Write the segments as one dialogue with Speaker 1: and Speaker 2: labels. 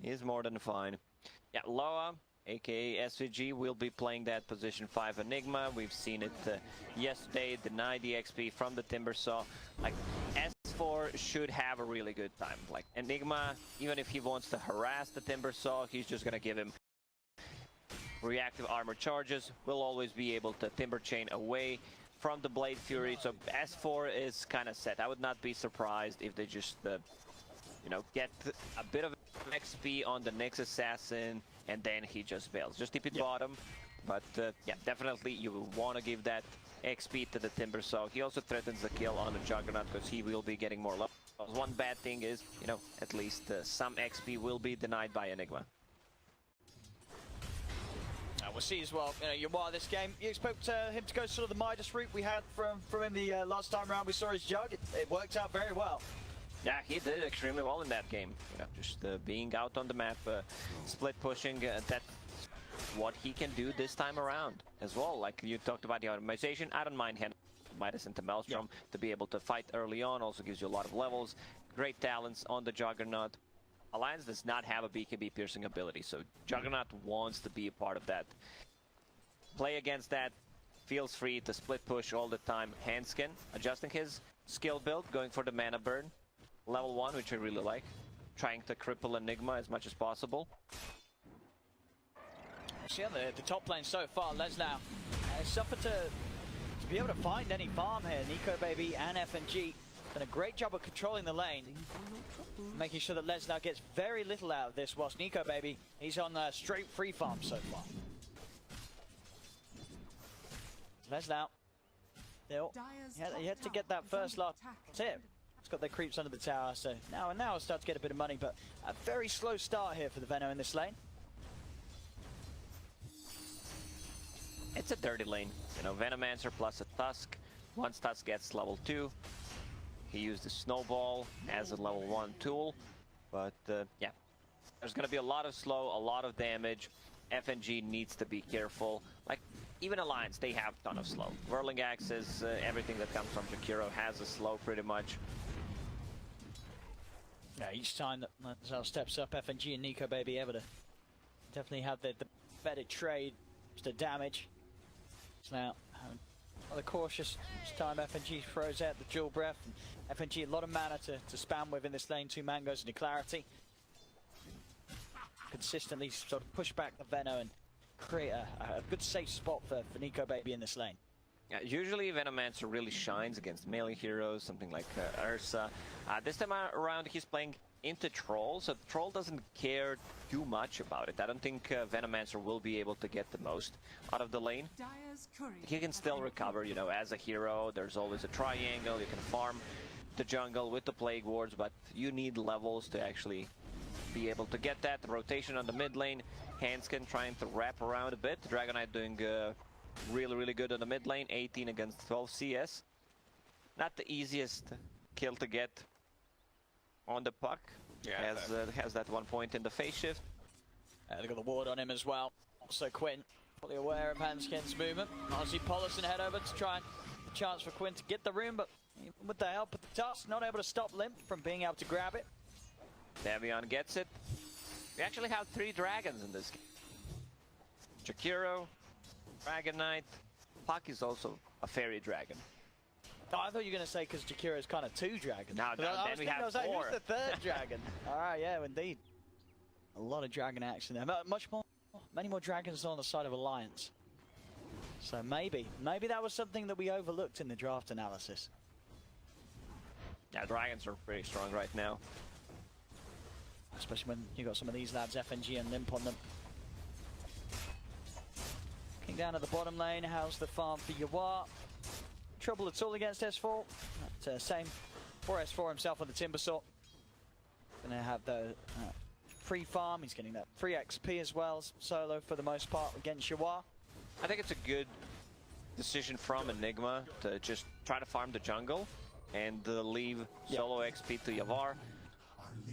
Speaker 1: He's more than fine. Yeah, Loa, aka SVG, will be playing that position 5 Enigma. We've seen it yesterday, deny the XP from the Timbersaw. Like, S4 should have a really good time. Like, Enigma, even if he wants to harass the Timbersaw, he's just gonna give him reactive armor charges. Will always be able to Timber Chain away from the Blade Fury, so S4 is kind of set. I would not be surprised if they just, you know, get a bit of XP on the next assassin, and then he just bails. Just TP bottom, but yeah, definitely you want to give that XP to the Timbersaw. He also threatens the kill on the Juggernaut because he will be getting more levels. One bad thing is, you know, at least some XP will be denied by Enigma.
Speaker 2: We'll see as well, you know, this game, you expect him to go sort of the Midas route we had from him the last time around we saw his Jug. It worked out very well.
Speaker 1: Yeah, he did extremely well in that game. You know, just being out on the map, split pushing, that's what he can do this time around as well. Like you talked about the optimization, I don't mind handling Midas into Maelstrom to be able to fight early on, also gives you a lot of levels, great talents on the Juggernaut. Alliance does not have a BKB piercing ability, so Juggernaut wants to be a part of that. Play against that, feels free to split push all the time. Handskin, adjusting his skill build, going for the mana burn. Level 1, which I really like. Trying to cripple Enigma as much as possible.
Speaker 2: See on the top lane so far, Lesnau suffered to be able to find any farm here. Nico Baby and FNG done a great job of controlling the lane, making sure that Lesnau gets very little out of this, whilst Nico Baby, he's on straight free farm so far. Lesnau, he had to get that first last tip. It's got their creeps under the tower, so now it'll start to get a bit of money, but a very slow start here for the Veno in this lane.
Speaker 1: It's a dirty lane, you know, Venomancer plus a Tusk. Once Tusk gets level 2, he used the Snowball as a level 1 tool, but yeah, there's gonna be a lot of slow, a lot of damage. FNG needs to be careful. Like, even Alliance, they have a ton of slow. Whirling Axes, everything that comes from Jakiro has a slow pretty much.
Speaker 2: Yeah, each time that Lazel steps up, FNG and Nico Baby able to definitely have the better trade to damage. So now, rather cautious this time. FNG throws out the dual breath. And FNG a lot of mana to spam with in this lane. 2 Mangoes and Clarity. Consistently sort of push back the Veno and create a good safe spot for Nico Baby in this lane.
Speaker 1: Yeah, usually Venomancer really shines against melee heroes, something like Ursa. This time around he's playing into Troll, so Troll doesn't care too much about it. I don't think Venomancer will be able to get the most out of the lane. He can still recover, you know, as a hero. There's always a triangle, you can farm the jungle with the Plague Wards, but you need levels to actually be able to get that. The rotation on the mid lane, Hanskin trying to wrap around a bit. Dragon Knight doing really good on the mid lane, 18 against 12 CS. Not the easiest kill to get on the puck. Yeah, has that 1 point in the phase shift.
Speaker 2: They've got the ward on him as well. Also Quinn, fully aware of Hanskin's movement. I see Pollison head over to try and a chance for Quinn to get the room, but with the help of the Tusk, not able to stop Limp from being able to grab it.
Speaker 1: Davion gets it. We actually have 3 dragons in this game. Jakiro, Dragon Knight. Puck is also a fairy dragon.
Speaker 2: Oh, I thought you were going to say because Jakiro is kind of 2 dragons.
Speaker 1: No, then we have 4.
Speaker 2: Like, who's the 3rd dragon? All right, yeah, indeed. A lot of dragon action there. Many more dragons on the side of Alliance. So maybe that was something that we overlooked in the draft analysis.
Speaker 1: Yeah, dragons are pretty strong right now.
Speaker 2: Especially when you got some of these lads, FNG and Limp on them. Looking down at the bottom lane, how's the farm for Yawar? Trouble at all against S4. But, same for S4 himself on the Timbersaw. Gonna have the free farm, he's getting that free XP as well, solo for the most part against Yawar.
Speaker 1: I think it's a good decision from Enigma to just try to farm the jungle and leave solo XP to Yawar.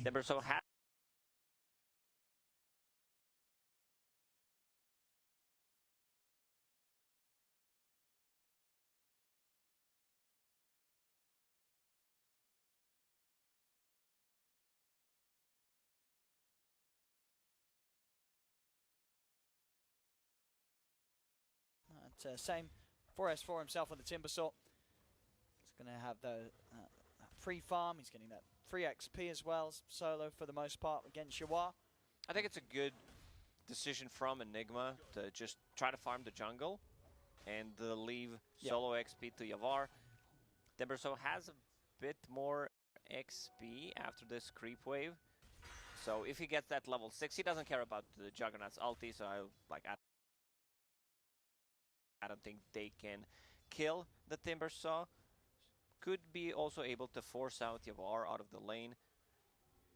Speaker 1: Timbersaw has
Speaker 2: same for S4 himself on the Timbersaw. He's going to have the free farm. He's getting that free XP as well, solo for the most part against Yawar.
Speaker 1: I think it's a good decision from Enigma to just try to farm the jungle and leave solo XP to Yawar. Timbersaw has a bit more XP after this creep wave. So if he gets that level 6, he doesn't care about the Juggernaut's ulti, so I don't think they can kill the Timbersaw. Could be also able to force out Yawar out of the lane.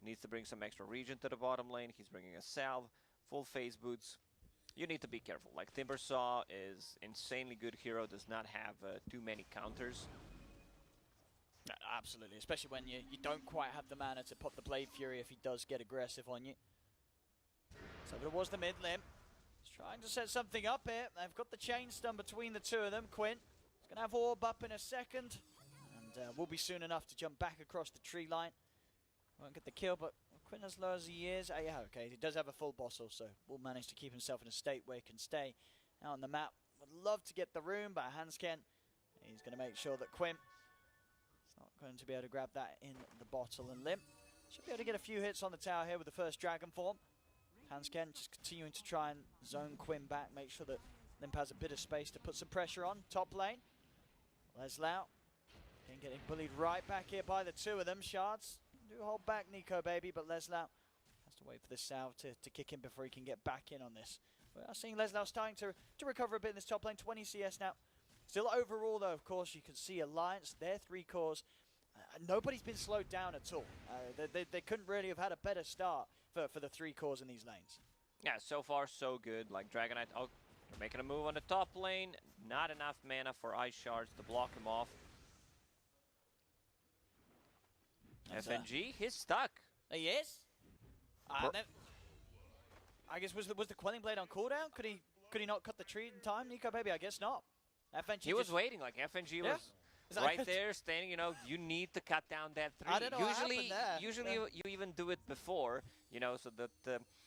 Speaker 1: Needs to bring some extra regen to the bottom lane. He's bringing a salve, full phase boots. You need to be careful. Like, Timbersaw is insanely good hero, does not have too many counters.
Speaker 2: Absolutely, especially when you don't quite have the mana to pop the Blade Fury if he does get aggressive on you. So towards the mid limb. He's trying to set something up here. They've got the chain stun between the two of them. Quinn is going to have Orb up in a second. And will be soon enough to jump back across the tree line. Won't get the kill, but Quinn, as low as he is, yeah, okay, he does have a full boss also. Will manage to keep himself in a state where he can stay out on the map. Would love to get the rune, but Hansken, he's going to make sure that Quinn is not going to be able to grab that in the bottle, and Limp should be able to get a few hits on the tower here with the first Dragon Form. Hansken just continuing to try and zone Quinn back, make sure that Limp has a bit of space to put some pressure on top lane. Leslau getting bullied right back here by the two of them. Shards do hold back Nico Baby, but Leslau has to wait for the salve to kick in before he can get back in on this. We are seeing Leslau starting to recover a bit in this top lane. 20 CS now. Still overall, though, of course, you can see Alliance, their 3 cores. Nobody's been slowed down at all. They couldn't really have had a better start for the 3 cores in these lanes.
Speaker 1: Yeah, so far so good. Like, Dragonite, oh, they're making a move on the top lane. Not enough mana for Ice Shards to block him off. FNG, he's stuck.
Speaker 2: He is? I guess was the Quelling Blade on cooldown? Could he not cut the tree in time? Nico Baby, I guess not. FNG
Speaker 1: he was waiting, like FNG was right there standing, you know, you need to cut down that 3.
Speaker 2: I don't know
Speaker 1: usually you even do it before, you know, so that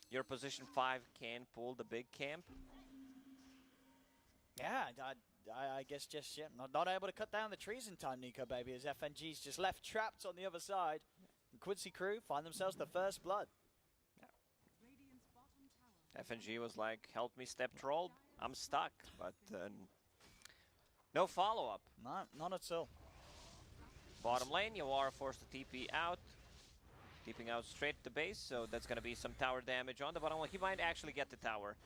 Speaker 1: your position 5 can pull the big camp.
Speaker 2: Yeah, I guess just not able to cut down the trees in time, Nico Baby, as FNG's just left trapped on the other side. And Quincy crew find themselves the first blood.
Speaker 1: Yeah. FNG was like, help me step troll, I'm stuck, but no follow-up.
Speaker 2: No, not at all.
Speaker 1: Bottom lane, Yawar forced to TP out. TPing out straight to base, so that's going to be some tower damage on the bottom lane. He might actually get the tower.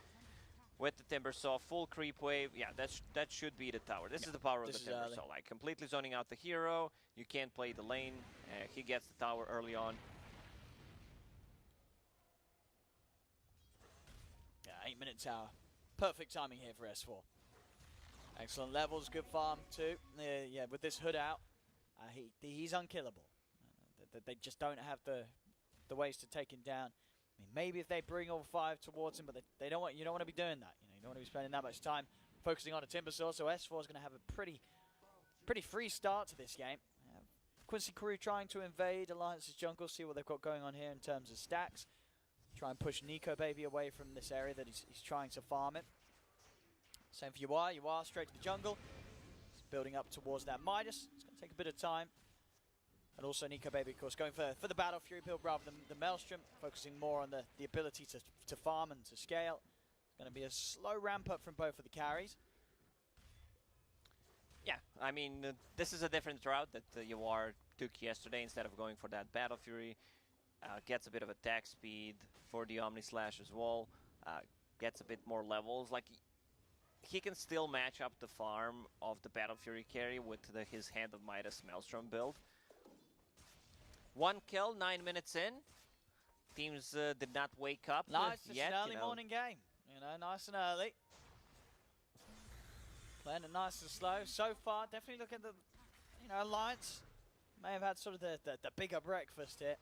Speaker 1: With the Timbersaw, full creep wave, yeah, that should be the tower. This is the power of the Timbersaw, like completely zoning out the hero. You can't play the lane. He gets the tower early on.
Speaker 2: Yeah, 8-minute tower. Perfect timing here for S4. Excellent levels, good farm too. Yeah, with this hood out, he's unkillable. They just don't have the ways to take him down. I mean, maybe if they bring all 5 towards him, but you don't want to be doing that. You know, you don't want to be spending that much time focusing on a Timbersaw. So S4 is going to have a pretty free start to this game. Quincy crew trying to invade Alliance's jungle, see what they've got going on here in terms of stacks. Try and push Nico Baby away from this area that he's trying to farm it. Same for Yawar. Yawar straight to the jungle. He's building up towards that Midas. It's going to take a bit of time. And also Nico Baby, of course, going for the Battle Fury build rather than the Maelstrom, focusing more on the ability to farm and to scale. It's going to be a slow ramp up from both of the carries.
Speaker 1: Yeah, I mean, this is a different route that Yawar took yesterday instead of going for that Battle Fury. Gets a bit of attack speed for the Omni Slash as well. Gets a bit more levels. Like, he can still match up the farm of the Battle Fury carry with his Hand of Midas Maelstrom build. 1 kill, 9 minutes in. Teams did not wake up
Speaker 2: nice,
Speaker 1: yet.
Speaker 2: It's an early morning game. You know, nice and early. Playing it nice and slow. So far, definitely looking at the, Alliance may have had sort of the bigger breakfast here.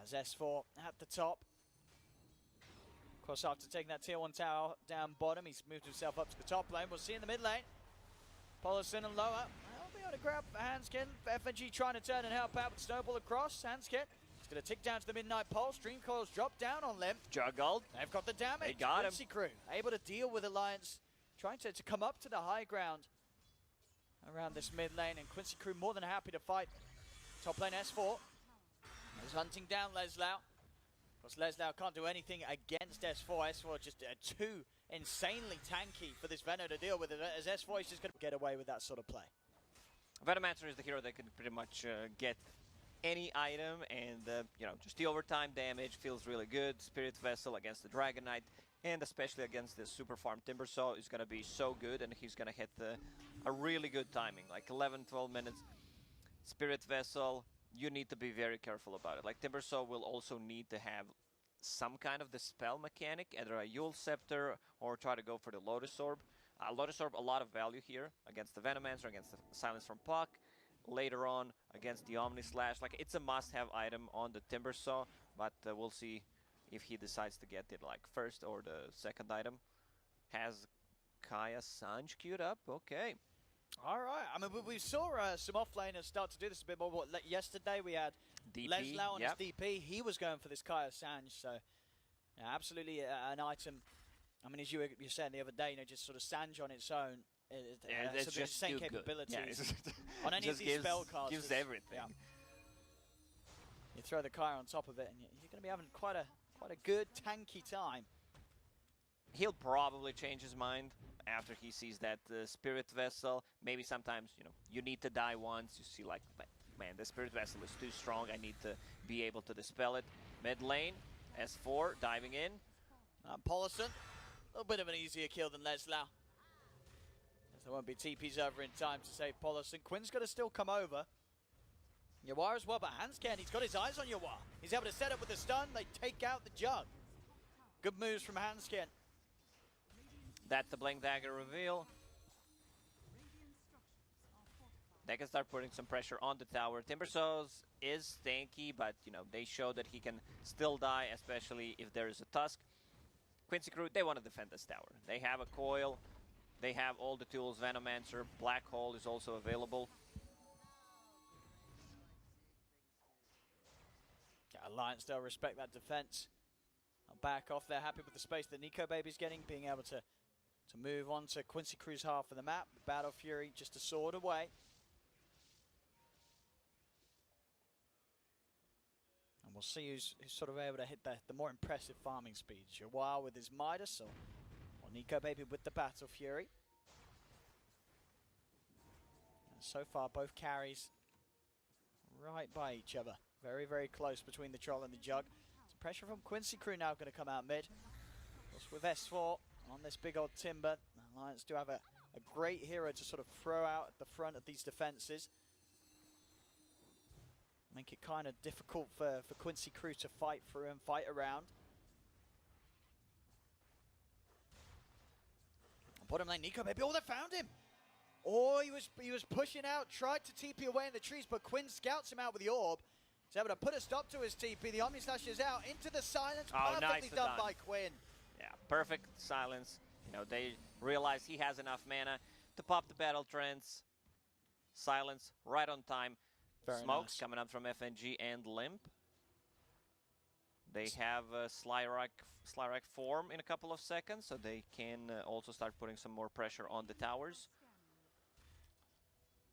Speaker 2: As S4 at the top. Of course, after taking that tier 1 tower down bottom, he's moved himself up to the top lane. We'll see in the mid lane. Polison and lower. I'll be able to grab Hanskin. FNG trying to turn and help out with Snowball across. Hanskin is going to tick down to the midnight pole. Stream coils drop down on Limp.
Speaker 1: Juggled.
Speaker 2: They've got the damage.
Speaker 1: They got him.
Speaker 2: Crew able to deal with Alliance trying to come up to the high ground around this mid lane, and Quincy Crew more than happy to fight. Top lane S4 is hunting down Leslau. Of course, Leslau can't do anything against S4. S4 just too insanely tanky for this Venom to deal with it, as S4 is just going to get away with that sort of play.
Speaker 1: Venomancer is the hero that can pretty much get any item, and you know, just the overtime damage feels really good. Spirit Vessel against the Dragon Knight, and especially against the super farm Timbersaw is going to be so good, and he's going to hit a really good timing, like 11-12 minutes. Spirit Vessel, you need to be very careful about it. Like, Timbersaw will also need to have some kind of the spell mechanic, either a Yule Scepter or try to go for the Lotus Orb. Lotus Orb, a lot of value here against the Venomancer, against the Silence from Puck. Later on, against the Omni Slash. Like, it's a must-have item on the Timbersaw, but we'll see if he decides to get it, like, first or the second item. Has Kaya Sanj queued up? Okay.
Speaker 2: All right. I mean, we saw some offlaners start to do this a bit more. Yesterday we had
Speaker 1: DP,
Speaker 2: Leslau on his DP. He was going for this Kaya Sanj, so yeah, absolutely an item. I mean, as you were saying the other day, you know, just sort of Sanj on its own. It's
Speaker 1: just
Speaker 2: the same capabilities on any of these spellcasters.
Speaker 1: Gives everything.
Speaker 2: Yeah. You throw the Kaya on top of it, and you're going to be having quite a good tanky time.
Speaker 1: He'll probably change his mind after he sees that Spirit Vessel. Maybe sometimes, you know, you need to die once. You see, like, man, the Spirit Vessel is too strong. I need to be able to dispel it. Mid lane, S4 diving in.
Speaker 2: Paulison, a little bit of an easier kill than Leslau. As there won't be TPs over in time to save Paulison. Quinn's got to still come over. Yawar as well, but Hanscan, he's got his eyes on Yawar. He's able to set up with a stun. They take out the Jug. Good moves from Hanscan.
Speaker 1: That's the Blink Dagger reveal. They can start putting some pressure on the tower. Timbersaws is tanky, but you know, they show that he can still die, especially if there is a Tusk. Quincy Crew, they want to defend this tower. They have a coil. They have all the tools. Venomancer, Black Hole is also available.
Speaker 2: Yeah, Alliance still respect that defense. I'll back off. They're happy with the space that Nico Baby's getting, being able to move on to Quincy Crew's half of the map. Battle Fury just a sword away. And we'll see who's sort of able to hit the more impressive farming speeds. Yawar with his Midas, or Nico Baby with the Battle Fury. And so far, both carries right by each other. Very, very close between the Troll and the Jug. Some pressure from Quincy Crew now going to come out mid. Of course, with S4 on this big old Timber, the Alliance do have a great hero to sort of throw out at the front of these defenses. Make it kind of difficult for Quincy Crew to fight through and fight around. Bottom lane, Nico Baby, oh, they found him! Oh, he was pushing out, tried to TP away in the trees, but Quinn scouts him out with the orb. He's able to put a stop to his TP. The Omni Slash is out into the silence.
Speaker 1: Oh,
Speaker 2: Perfectly
Speaker 1: nice
Speaker 2: done by Quinn.
Speaker 1: Yeah, perfect silence. You know, they realize he has enough mana to pop the battle trends. Silence right on time.
Speaker 2: Very
Speaker 1: Smokes
Speaker 2: nice.
Speaker 1: coming up from FNG and Limp. They have a Slyrack form in a couple of seconds, so they can also start putting some more pressure on the towers.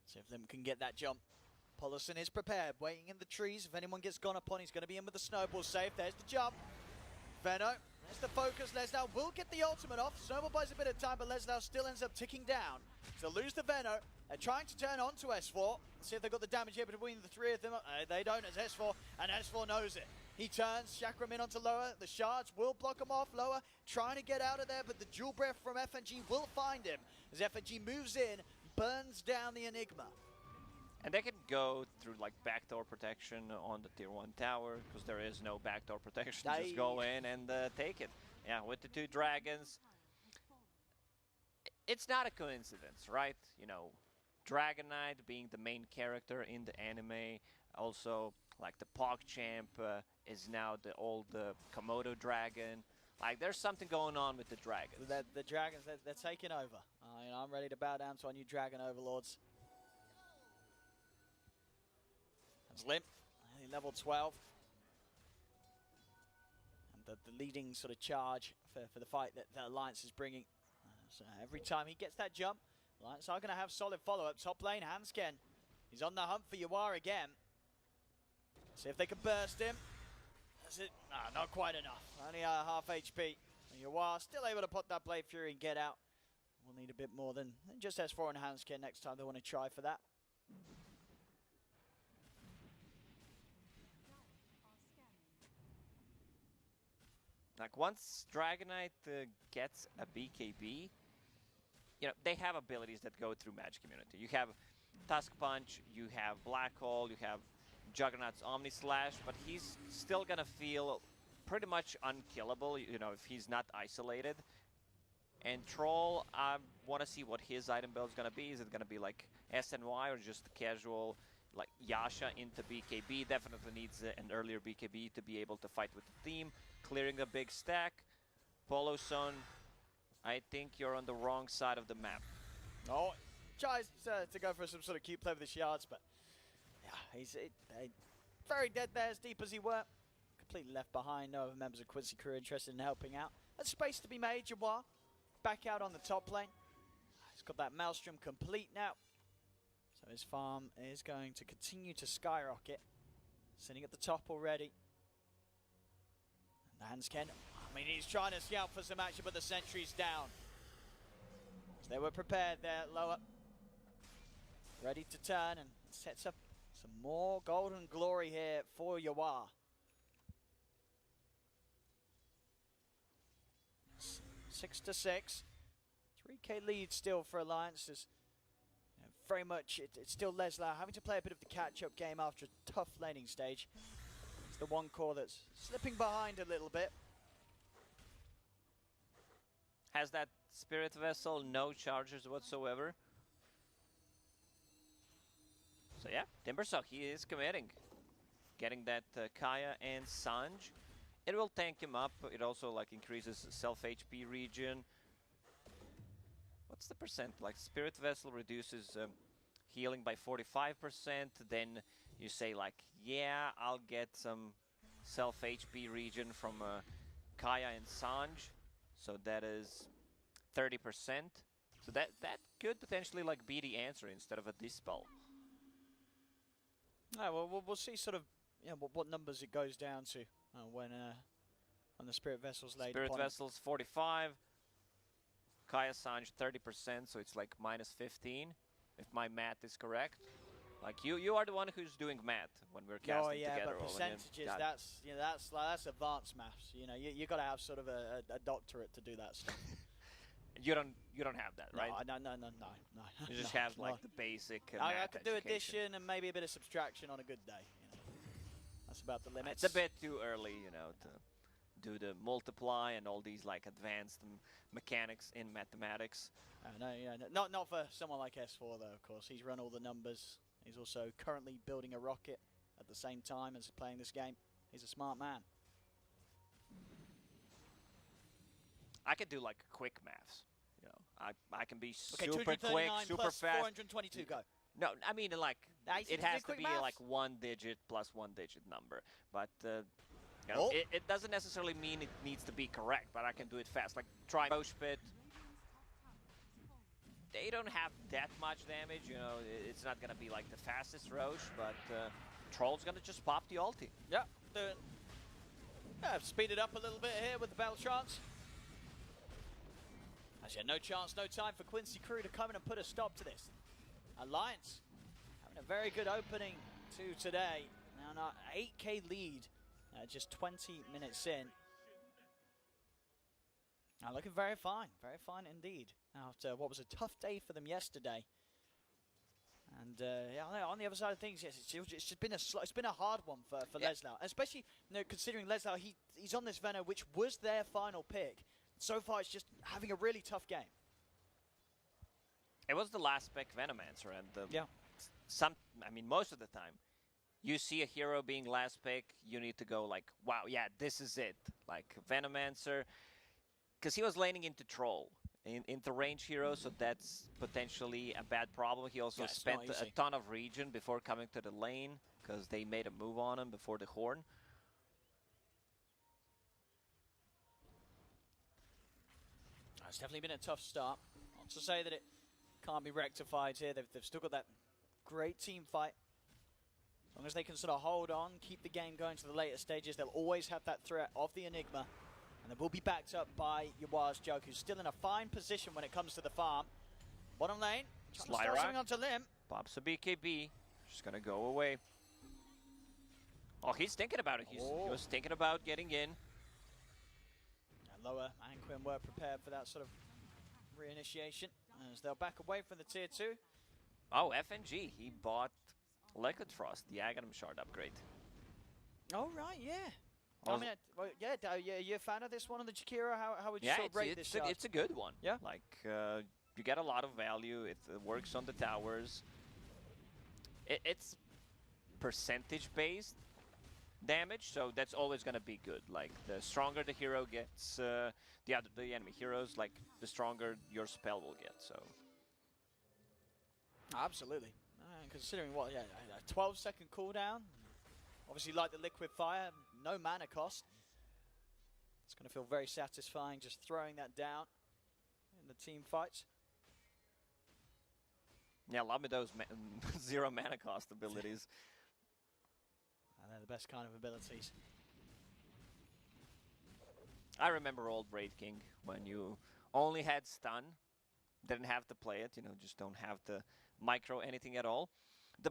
Speaker 2: See if Limp can get that jump. Paulison is prepared, waiting in the trees. If anyone gets gone upon, he's going to be in with the snowball save. There's the jump. Veno, there's the focus. Leslau will get the ultimate off. Snowball buys a bit of time, but Leslau still ends up ticking down. So lose the Veno. They're trying to turn onto S4. See if they've got the damage here between the three of them. They don't, as S4, and S4 knows it. He turns, Chakram in onto Lower. The shards will block him off. Lower trying to get out of there, but the dual breath from FNG will find him. As FNG moves in, burns down the Enigma.
Speaker 1: And they can go through like backdoor protection on the tier 1 tower, because there is no backdoor protection. Just go in and take it. Yeah, with the two dragons. It's not a coincidence, right? You know, Dragon Knight being the main character in the anime. Also, like the PogChamp is now the old Komodo dragon. Like, there's something going on with the dragons.
Speaker 2: The dragons, they're taking over. You know, I'm ready to bow down to our new dragon overlords. That's Limp, level 12. And the leading sort of charge for the fight that the Alliance is bringing. So every time he gets that jump, Lions are going to have solid follow-up. Top lane, Hansken. He's on the hunt for Yawar again. See if they can burst him. That's it. Ah, not quite enough. Only half HP. And Yawar still able to put that Blade Fury and get out. We'll need a bit more than just S4 and Hansken next time they want to try for that.
Speaker 1: Like once Dragonite gets a BKB, you know, they have abilities that go through Magic Immunity. You have Tusk Punch, you have Black Hole, you have Juggernaut's Omni Slash, but he's still gonna feel pretty much unkillable, you know, if he's not isolated. And Troll, I want to see what his item build is gonna be. Is it gonna be like SNY or just casual, like Yasha into BKB? Definitely needs an earlier BKB to be able to fight with the team. Clearing a big stack. Polo Son, I think you're on the wrong side of the map.
Speaker 2: Oh, tries to go for some sort of cute play with the shards, but yeah, he's very dead there, as deep as he were. Completely left behind. No other members of QUINCY crew interested in helping out. There's space to be made. Yawar back out on the top lane. He's got that Maelstrom complete now. So his farm is going to continue to skyrocket. Sitting at the top already. And Hansken, I mean, he's trying to scout for some action, but the sentry's down. So they were prepared there, lower. Ready to turn, and sets up some more golden glory here for Yawar. 6-6. 3k lead still for Alliance. As, you know, very much, it's still Leslar having to play a bit of the catch-up game after a tough laning stage. It's the one core that's slipping behind a little bit.
Speaker 1: Has that Spirit Vessel, no charges whatsoever. So yeah, Timbersaw, he is committing. Getting that Kaya and Sanj. It will tank him up. It also like increases self-HP regen. What's the percent? Like Spirit Vessel reduces healing by 45%. Then you say like, yeah, I'll get some self-HP regen from Kaya and Sanj. So that is 30%. So that could potentially like be the answer instead of a Dispel.
Speaker 2: Oh, well, we'll see sort of what numbers it goes down to when the Spirit Vessel's laid
Speaker 1: Spirit
Speaker 2: upon
Speaker 1: Vessel's 45. Kaya Sanj 30%, so it's like minus 15, if my math is correct. Like you are the one who's doing math when we're casting together.
Speaker 2: But percentages, that's advanced maths. You know, you got to have sort of a doctorate to do that stuff.
Speaker 1: You don't have that, right?
Speaker 2: No.
Speaker 1: You just have like the basic
Speaker 2: I
Speaker 1: math
Speaker 2: could do
Speaker 1: education.
Speaker 2: addition and maybe a bit of subtraction on a good day. You know. That's about the limit.
Speaker 1: It's a bit too early, you know, to do the multiply and all these like advanced mechanics in mathematics.
Speaker 2: Not for someone like S4 though. Of course, he's run all the numbers. He's also currently building a rocket at the same time as playing this game. He's a smart man.
Speaker 1: I could do like quick maths, you know. I can be
Speaker 2: Okay,
Speaker 1: super quick, super
Speaker 2: plus
Speaker 1: fast.
Speaker 2: 422 go.
Speaker 1: No, I mean like it has to be
Speaker 2: maths?
Speaker 1: like 1 digit plus 1 digit number. But you know, it doesn't necessarily mean it needs to be correct, but I can do it fast. Like try Roche Pit. They don't have that much damage, you know. It's not gonna be like the fastest Roche, but Troll's gonna just pop the ulti.
Speaker 2: Yeah, do it. Yeah, speed it up a little bit here with the Battle Trance. Actually, no chance, no time for QUINCY crew to come in and put a stop to this. Alliance having a very good opening to today. Now, 8k lead, just 20 minutes in. Now, looking very fine indeed. After what was a tough day for them yesterday. And yeah, on the other side of things, yes, it's just been it's been a hard one for Leslar, especially considering Leslar, he's on this Venom, which was their final pick. So far, it's just having a really tough game.
Speaker 1: It was the last pick Venomancer, and
Speaker 2: yeah,
Speaker 1: I mean, most of the time, you see a hero being last pick, you need to go like, wow, yeah, this is it. Like Venomancer, because he was laning into Troll, into range hero, so that's potentially a bad problem. He also spent a ton of regen before coming to the lane, because they made a move on him before the Horn.
Speaker 2: It's definitely been a tough start. Not to say that it can't be rectified here. They've still got that great team fight. As long as they can sort of hold on, keep the game going to the later stages, they'll always have that threat of the Enigma. And they will be backed up by Yawa's Joke, who's still in a fine position when it comes to the farm. Bottom lane, trying to start something onto Lim.
Speaker 1: Pops a BKB. Just going to go away. Oh, he's thinking about it. He was thinking about getting in.
Speaker 2: Lower and Quinn were prepared for that sort of reinitiation as they'll back away from the tier 2.
Speaker 1: Oh, FNG, he bought Liquid Frost, the Aghanim Shard upgrade.
Speaker 2: Oh, right, yeah. I mean, you're a fan of this one on the Jakiro? How would you sort of rate this shard?
Speaker 1: It's a good one.
Speaker 2: Yeah?
Speaker 1: Like, you get a lot of value. It works on the towers. It's percentage-based damage, so that's always going to be good. Like, the stronger the hero gets, the enemy heroes, like, the stronger your spell will get, so.
Speaker 2: Absolutely. Considering what, a 12-second cooldown. Obviously, like the Liquid Fire, no mana cost. It's going to feel very satisfying just throwing that down in the team fights.
Speaker 1: Yeah, love me those zero mana cost abilities.
Speaker 2: And they're the best kind of abilities.
Speaker 1: I remember old Raid King when you only had stun, didn't have to play it, you know, just don't have to micro anything at all. The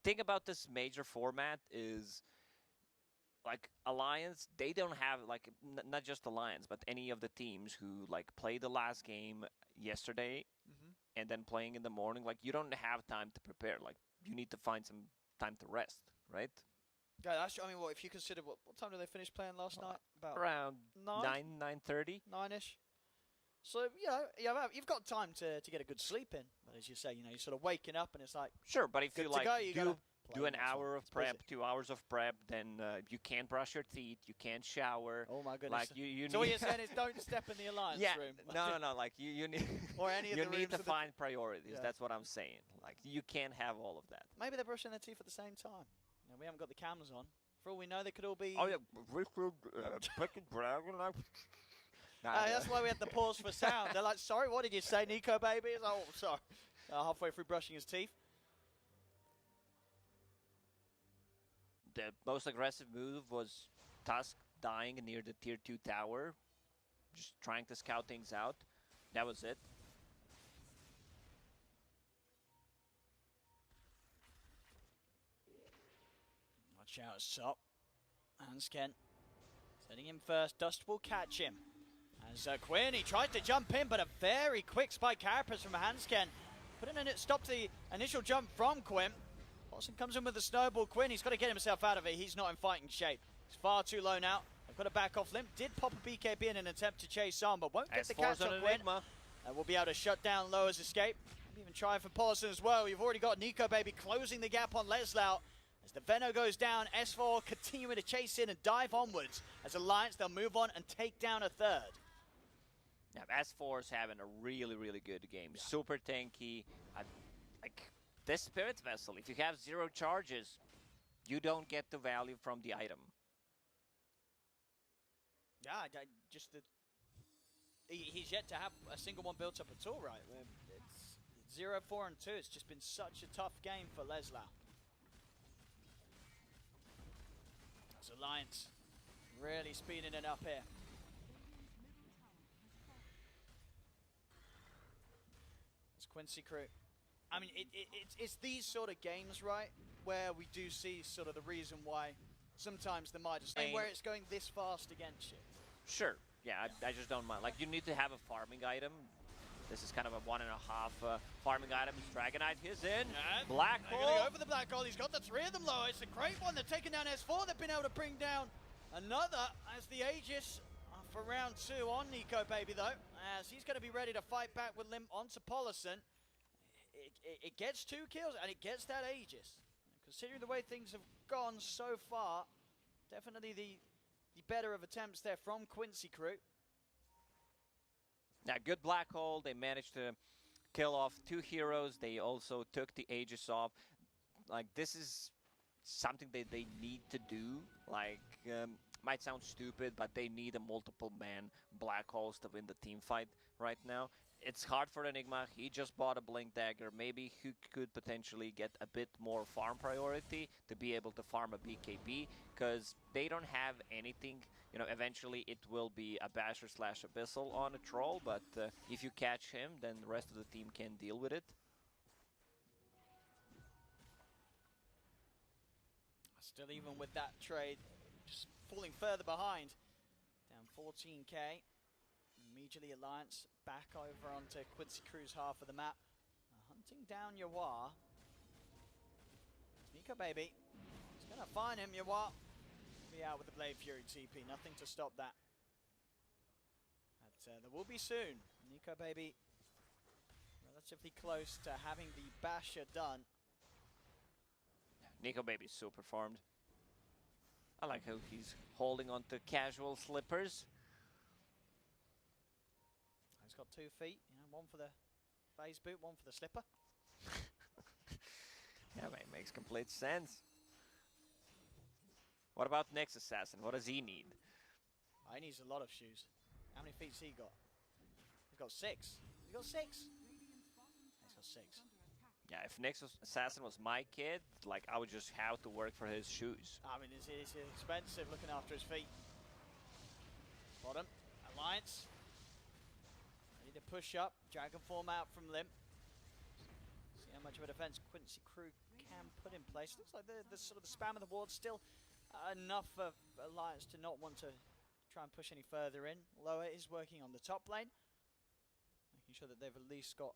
Speaker 1: thing about this major format is, like, Alliance, they don't have, like, not just Alliance, but any of the teams who, like, played the last game yesterday and then playing in the morning, like, you don't have time to prepare. Like, you need to find some time to rest, right?
Speaker 2: Yeah, that's, I mean, well, if you consider, what time did they finish playing last night? About
Speaker 1: around 9:30.
Speaker 2: 9-ish. So, you know, you've got time to get a good sleep in. But as you say, you know, you're sort of waking up and it's like...
Speaker 1: Sure, but if you, like, do an hour of prep,
Speaker 2: busy.
Speaker 1: 2 hours of prep, then you can't brush your teeth, you can't shower.
Speaker 2: Oh, my goodness.
Speaker 1: Like, you
Speaker 2: so what you're saying is don't step in the Alliance room.
Speaker 1: No, like, you need...
Speaker 2: or any of
Speaker 1: you
Speaker 2: the
Speaker 1: need to
Speaker 2: rooms
Speaker 1: find priorities, that's what I'm saying. Like, you can't have all of that.
Speaker 2: Maybe they're brushing their teeth at the same time. You know, we haven't got the cameras on. For all we know, they could all be...
Speaker 1: Oh, yeah, fucking dragon, like...
Speaker 2: that's why we had the pause for sound. They're like, sorry, what did you say, Nico, baby? It's like, oh, sorry. Halfway through brushing his teeth.
Speaker 1: The most aggressive move was Tusk dying near the tier 2 tower. Just trying to scout things out. That was it.
Speaker 2: Watch out, Sop. Hansken setting him first. Dust will catch him. As Quinn, he tried to jump in, but a very quick spike carapace from Hansken. Putting in it, stopped the initial jump from Quinn. Watson comes in with the snowball. Quinn, he's got to get himself out of it. He's not in fighting shape. He's far too low now. They've got to back off. Limp did pop a BKB in an attempt to chase on, but won't get the catch on Quinn. And we'll be able to shut down Loa's escape. Maybe even try for Paulson as well. You've already got Nico, baby, closing the gap on Leslau. As the Veno goes down, S4 continuing to chase in and dive onwards. As Alliance, they'll move on and take down a third.
Speaker 1: Now, S4 is having a really, really good game. Yeah. Super tanky. Like, this Spirit Vessel, if you have 0 charges, you don't get the value from the item.
Speaker 2: Yeah, he's yet to have a single one built up at all, right? It's 0, 4, and 2. It's just been such a tough game for Leslau. As Alliance really speeding it up here. It's Quincy crew. I mean, it's these sort of games, right, where we do see sort of the reason why sometimes the Midas, where it's going this fast against you.
Speaker 1: Sure. Yeah, I just don't mind. Like, you need to have a farming item. This is kind of a 1.5 farming item. Dragonite is in. Black Hole.
Speaker 2: Going over the Black Hole. He's got the 3 of them low. It's a great one. They're taking down S4. They've been able to bring down another as the Aegis for round 2 on Nico, baby, though. As he's going to be ready to fight back with Limp onto Polisson. It gets 2 kills and it gets that Aegis. Considering the way things have gone so far, definitely the better of attempts there from Quincy crew.
Speaker 1: Now, good Black Hole. They managed to kill off 2 heroes. They also took the Aegis off. Like, this is something that they need to do. Like, might sound stupid, but they need a multiple-man Black Holes to win the team fight right now. It's hard for Enigma. He just bought a Blink Dagger. Maybe he could potentially get a bit more farm priority to be able to farm a BKB, because they don't have anything. You know, eventually it will be a Basher / Abyssal on a Troll, but if you catch him, then the rest of the team can deal with it.
Speaker 2: Still, even with that trade, just falling further behind. Down 14k. Immediately Alliance back over onto Quincy Crew's half of the map. Hunting down Yawar. Nico Baby. He's going to find him, Yawar. Be out with the Blade Fury TP. Nothing to stop that. But there will be soon. Nico Baby relatively close to having the Basher done.
Speaker 1: Nico Baby's super farmed. I like how he's holding on to casual slippers.
Speaker 2: He's got 2 feet, you know, one for the phase boot, one for the slipper.
Speaker 1: Yeah, man, makes complete sense. What about next assassin? What does he need?
Speaker 2: He needs a lot of shoes. How many feet's he got? He's got 6. He's got 6. He's got 6.
Speaker 1: Yeah, if next assassin was my kid, like, I would just have to work for his shoes.
Speaker 2: I mean, it's expensive looking after his feet. Bottom, Alliance. Ready to push up. Dragon form out from Limp. See how much of a defense Quincy Crew can put in place. Looks like the sort of the spam of the ward still enough for Alliance to not want to try and push any further in. Lower is working on the top lane, making sure that they've at least got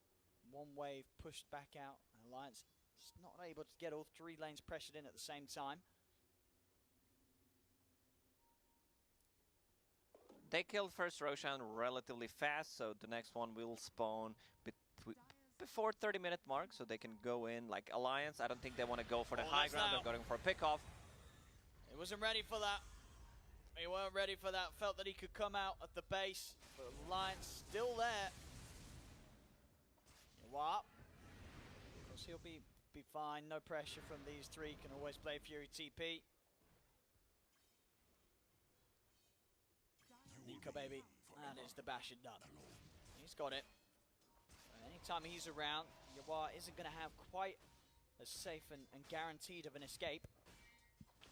Speaker 2: one wave pushed back out. Alliance is not able to get all 3 lanes pressured in at the same time.
Speaker 1: They killed first Roshan relatively fast, so the next one will spawn before 30-minute mark, so they can go in. Like Alliance, I don't think they want to go for the high ground. They're going for a pick-off.
Speaker 2: He wasn't ready for that. He weren't ready for that. Felt that he could come out at the base, but Alliance still there. What? Of course, he'll be fine. No pressure from these 3. Can always play Fury TP. Nico Baby, and it's the Basher done. He's got it. Anytime he's around, Yawar isn't going to have quite as safe and guaranteed of an escape.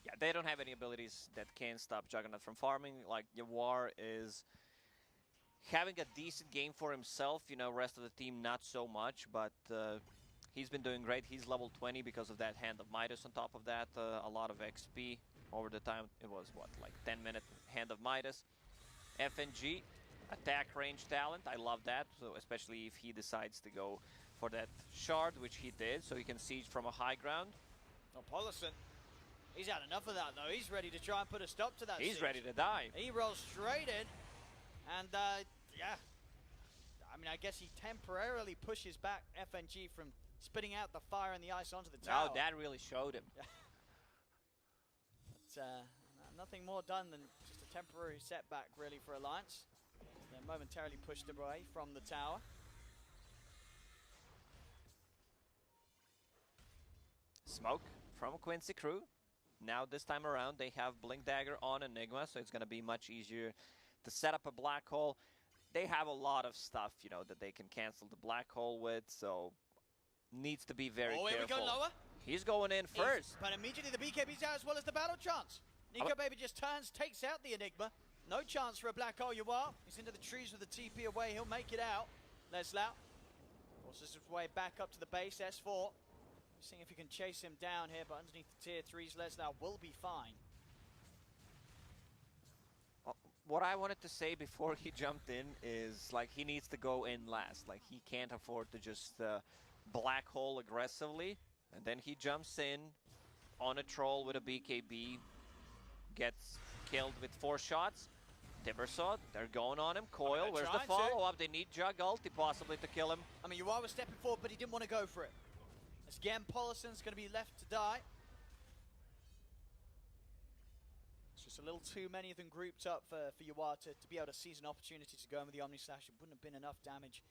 Speaker 1: Yeah, they don't have any abilities that can stop Juggernaut from farming. Like, Yawar is having a decent game for himself, you know, rest of the team not so much, but he's been doing great. He's level 20 because of that Hand of Midas on top of that. A lot of XP over the time. It was, what, like 10-minute Hand of Midas. FNG, attack range talent. I love that, so especially if he decides to go for that shard, which he did, so he can siege from a high ground.
Speaker 2: Oh, Paulison, he's had enough of that, though. He's ready to try and put a stop to that
Speaker 1: He's
Speaker 2: siege.
Speaker 1: ready to die.
Speaker 2: He rolls straight in, and yeah, I mean, I guess he temporarily pushes back FNG from spitting out the fire and the ice onto the tower.
Speaker 1: Oh, that really showed him.
Speaker 2: But nothing more done than just a temporary setback, really, for Alliance. They're momentarily pushed away from the tower.
Speaker 1: Smoke from Quincy Crew. Now this time around they have Blink Dagger on Enigma, so it's going to be much easier to set up a black hole. They have a lot of stuff, you know, that they can cancel the black hole with, so needs to be very careful.
Speaker 2: Here we go, lower.
Speaker 1: He's going in first.
Speaker 2: But immediately the BKB's out as well as the battle chance. Nico Baby just turns, takes out the Enigma. No chance for a black hole, Yawar. He's into the trees with the TP away. He'll make it out. Leslau forces his way back up to the base. S4 seeing if he can chase him down here, but underneath the tier 3s, Leslau will be fine.
Speaker 1: What I wanted to say before he jumped in is, like, he needs to go in last. Like, he can't afford to just black hole aggressively. And then he jumps in on a troll with a BKB, gets killed with 4 shots. Timbersaw, they're going on him. Coil, where's the follow-up? They need Jug ulti possibly to kill him.
Speaker 2: I mean, Yawar was stepping forward, but he didn't want to go for it. Again, Polison's going to be left to die. It's just a little too many of them grouped up for Yawar to be able to seize an opportunity to go in with the Omni Slash. It wouldn't have been enough damage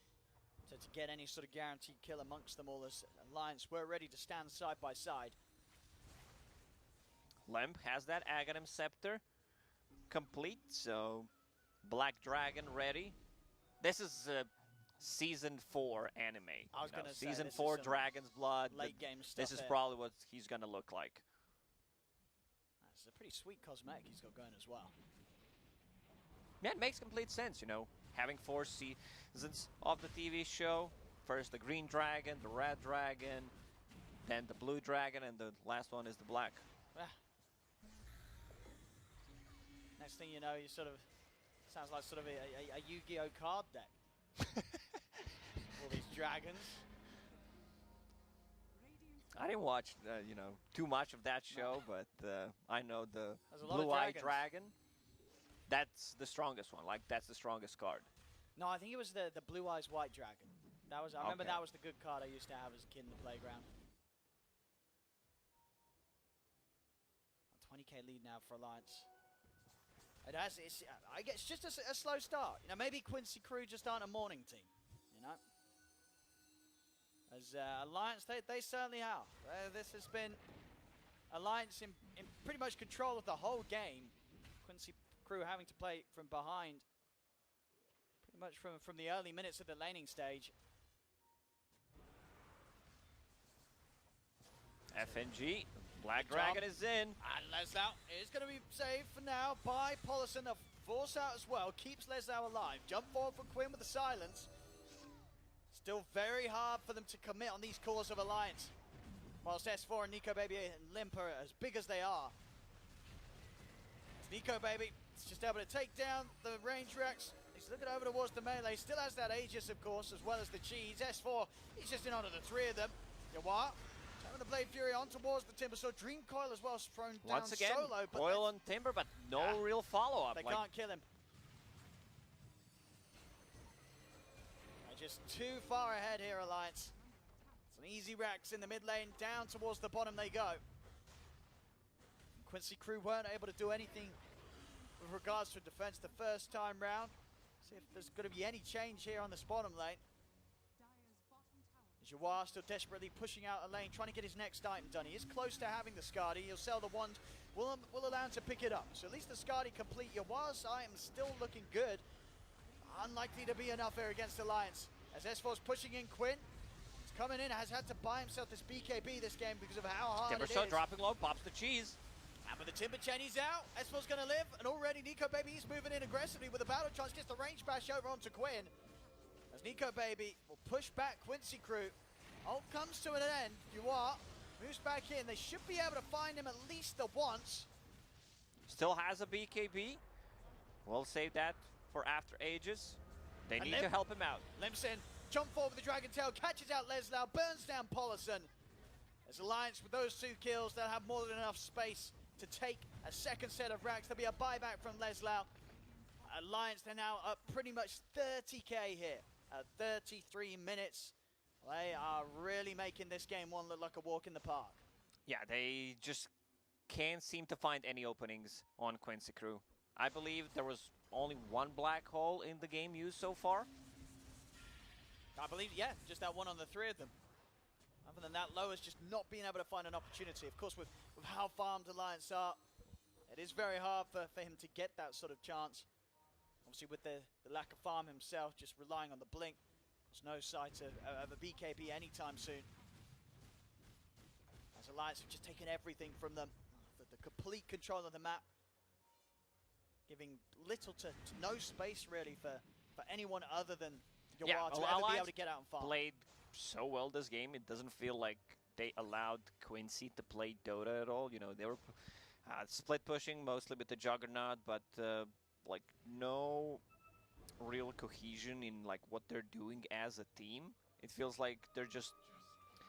Speaker 2: to get any sort of guaranteed kill amongst them all, as Alliance were ready to stand side by side.
Speaker 1: Lemp has that Aghanim Scepter. complete, so Black Dragon ready. This is Season 4 anime.
Speaker 2: I was going to say,
Speaker 1: Season
Speaker 2: this
Speaker 1: 4
Speaker 2: is some
Speaker 1: Dragon's Blood.
Speaker 2: late game stuff.
Speaker 1: This is
Speaker 2: here.
Speaker 1: probably what he's going to look like.
Speaker 2: That's a pretty sweet cosmetic he's got going as well.
Speaker 1: Yeah, it makes complete sense, you know, having 4 seasons of the TV show. First the green dragon, the red dragon, then the blue dragon, and the last one is the black.
Speaker 2: Yeah. Next thing you know, you sort of sounds like sort of a Yu-Gi-Oh card deck. All these dragons.
Speaker 1: I didn't watch, you know, too much of that show, but I know the blue-eyed dragon. That's the strongest one. Like, that's the strongest card.
Speaker 2: No, I think it was the Blue Eyes White Dragon. That was I remember
Speaker 1: Okay.
Speaker 2: that was the good card I used to have as a kid in the playground. A 20k lead now for Alliance. I guess just a slow start. You know, maybe Quincy Crew just aren't a morning team. You know, as Alliance, they certainly have. This has been Alliance in pretty much control of the whole game. Quincy Crew having to play from behind, pretty much from the early minutes of the laning stage.
Speaker 1: FNG, Black Dragon is in.
Speaker 2: And Leslau is going to be saved for now by Polison. A force out as well, keeps Leslau alive. Jump forward for Quinn with the silence. Still very hard for them to commit on these cores of Alliance. Whilst S4 and Nico Baby and Limp are as big as they are. Nico Baby is just able to take down the range Rex. He's looking over towards the melee. Still has that Aegis, of course, as well as the cheese. S4, he's just in onto the 3 of them. Yawar, having the Blade Fury on towards the Timber Sword. Dream Coil as well is thrown down
Speaker 1: Once again,
Speaker 2: solo. But
Speaker 1: Coil on Timber, but no real follow-up.
Speaker 2: They can't kill him. They're just too far ahead here, Alliance. It's an easy Rex in the mid lane. Down towards the bottom they go. Quincy Crew weren't able to do anything with regards to defense the first time round. See if there's going to be any change here on this bottom lane. Jawar still desperately pushing out a lane, trying to get his next item done. He is close to having the Skadi. He'll sell the wand, will allow him to pick it up. So at least the Skadi complete. Jawar's item still looking good. Unlikely to be enough here against Alliance. As S4's pushing in Quinn. He's coming in, has had to buy himself this BKB this game because of how hard it is.
Speaker 1: Dropping low, pops the cheese.
Speaker 2: And with the Timber Chain, he's out. S4's going to live, and already Nico Baby is moving in aggressively with a battle chance. Gets the range bash over onto Quinn. As Nico Baby will push back Quincy Crew. Ult comes to an end. Yawar moves back in. They should be able to find him at least the once.
Speaker 1: Still has a BKB. We'll save that for after Aegis. They need to help him out.
Speaker 2: Limps in, jump forward with the Dragon Tail, catches out Leslau, burns down Polison. As Alliance with those 2 kills, they'll have more than enough space to take a second set of racks. There'll be a buyback from Leslau. Alliance, they're now up pretty much 30k here at 33 minutes. They are really making this game one look like a walk in the park.
Speaker 1: Yeah, they just can't seem to find any openings on Quincy Crew. I believe there was only 1 black hole in the game used so far.
Speaker 2: I believe, yeah, just that one on the 3 of them. Other than that, Loa's just not being able to find an opportunity. Of course, with how farmed Alliance are, it is very hard for him to get that sort of chance. Obviously, with the lack of farm himself, just relying on the blink. There's no sight of a BKB anytime soon. As Alliance have just taken everything from them. The complete control of the map. Giving little to no space, really, for anyone other than Yawar to ever be able to get out and farm.
Speaker 1: Played so well this game, it doesn't feel like they allowed Quincy to play Dota at all. You know, they were split pushing mostly with the Juggernaut, but like no real cohesion in like what they're doing as a team. It feels like they're just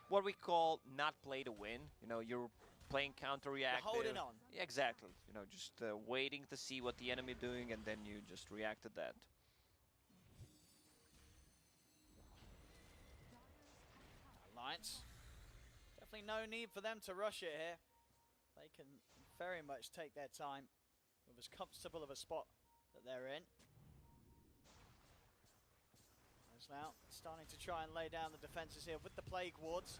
Speaker 1: what we call not play to win. You know, you're playing counter-reactive.
Speaker 2: Holding on.
Speaker 1: Yeah, exactly. You know, just waiting to see what the enemy doing, and then you just react to that.
Speaker 2: Alliance. Definitely no need for them to rush it here. They can very much take their time with as comfortable of a spot that they're in. As now starting to try and lay down the defenses here with the Plague Wards.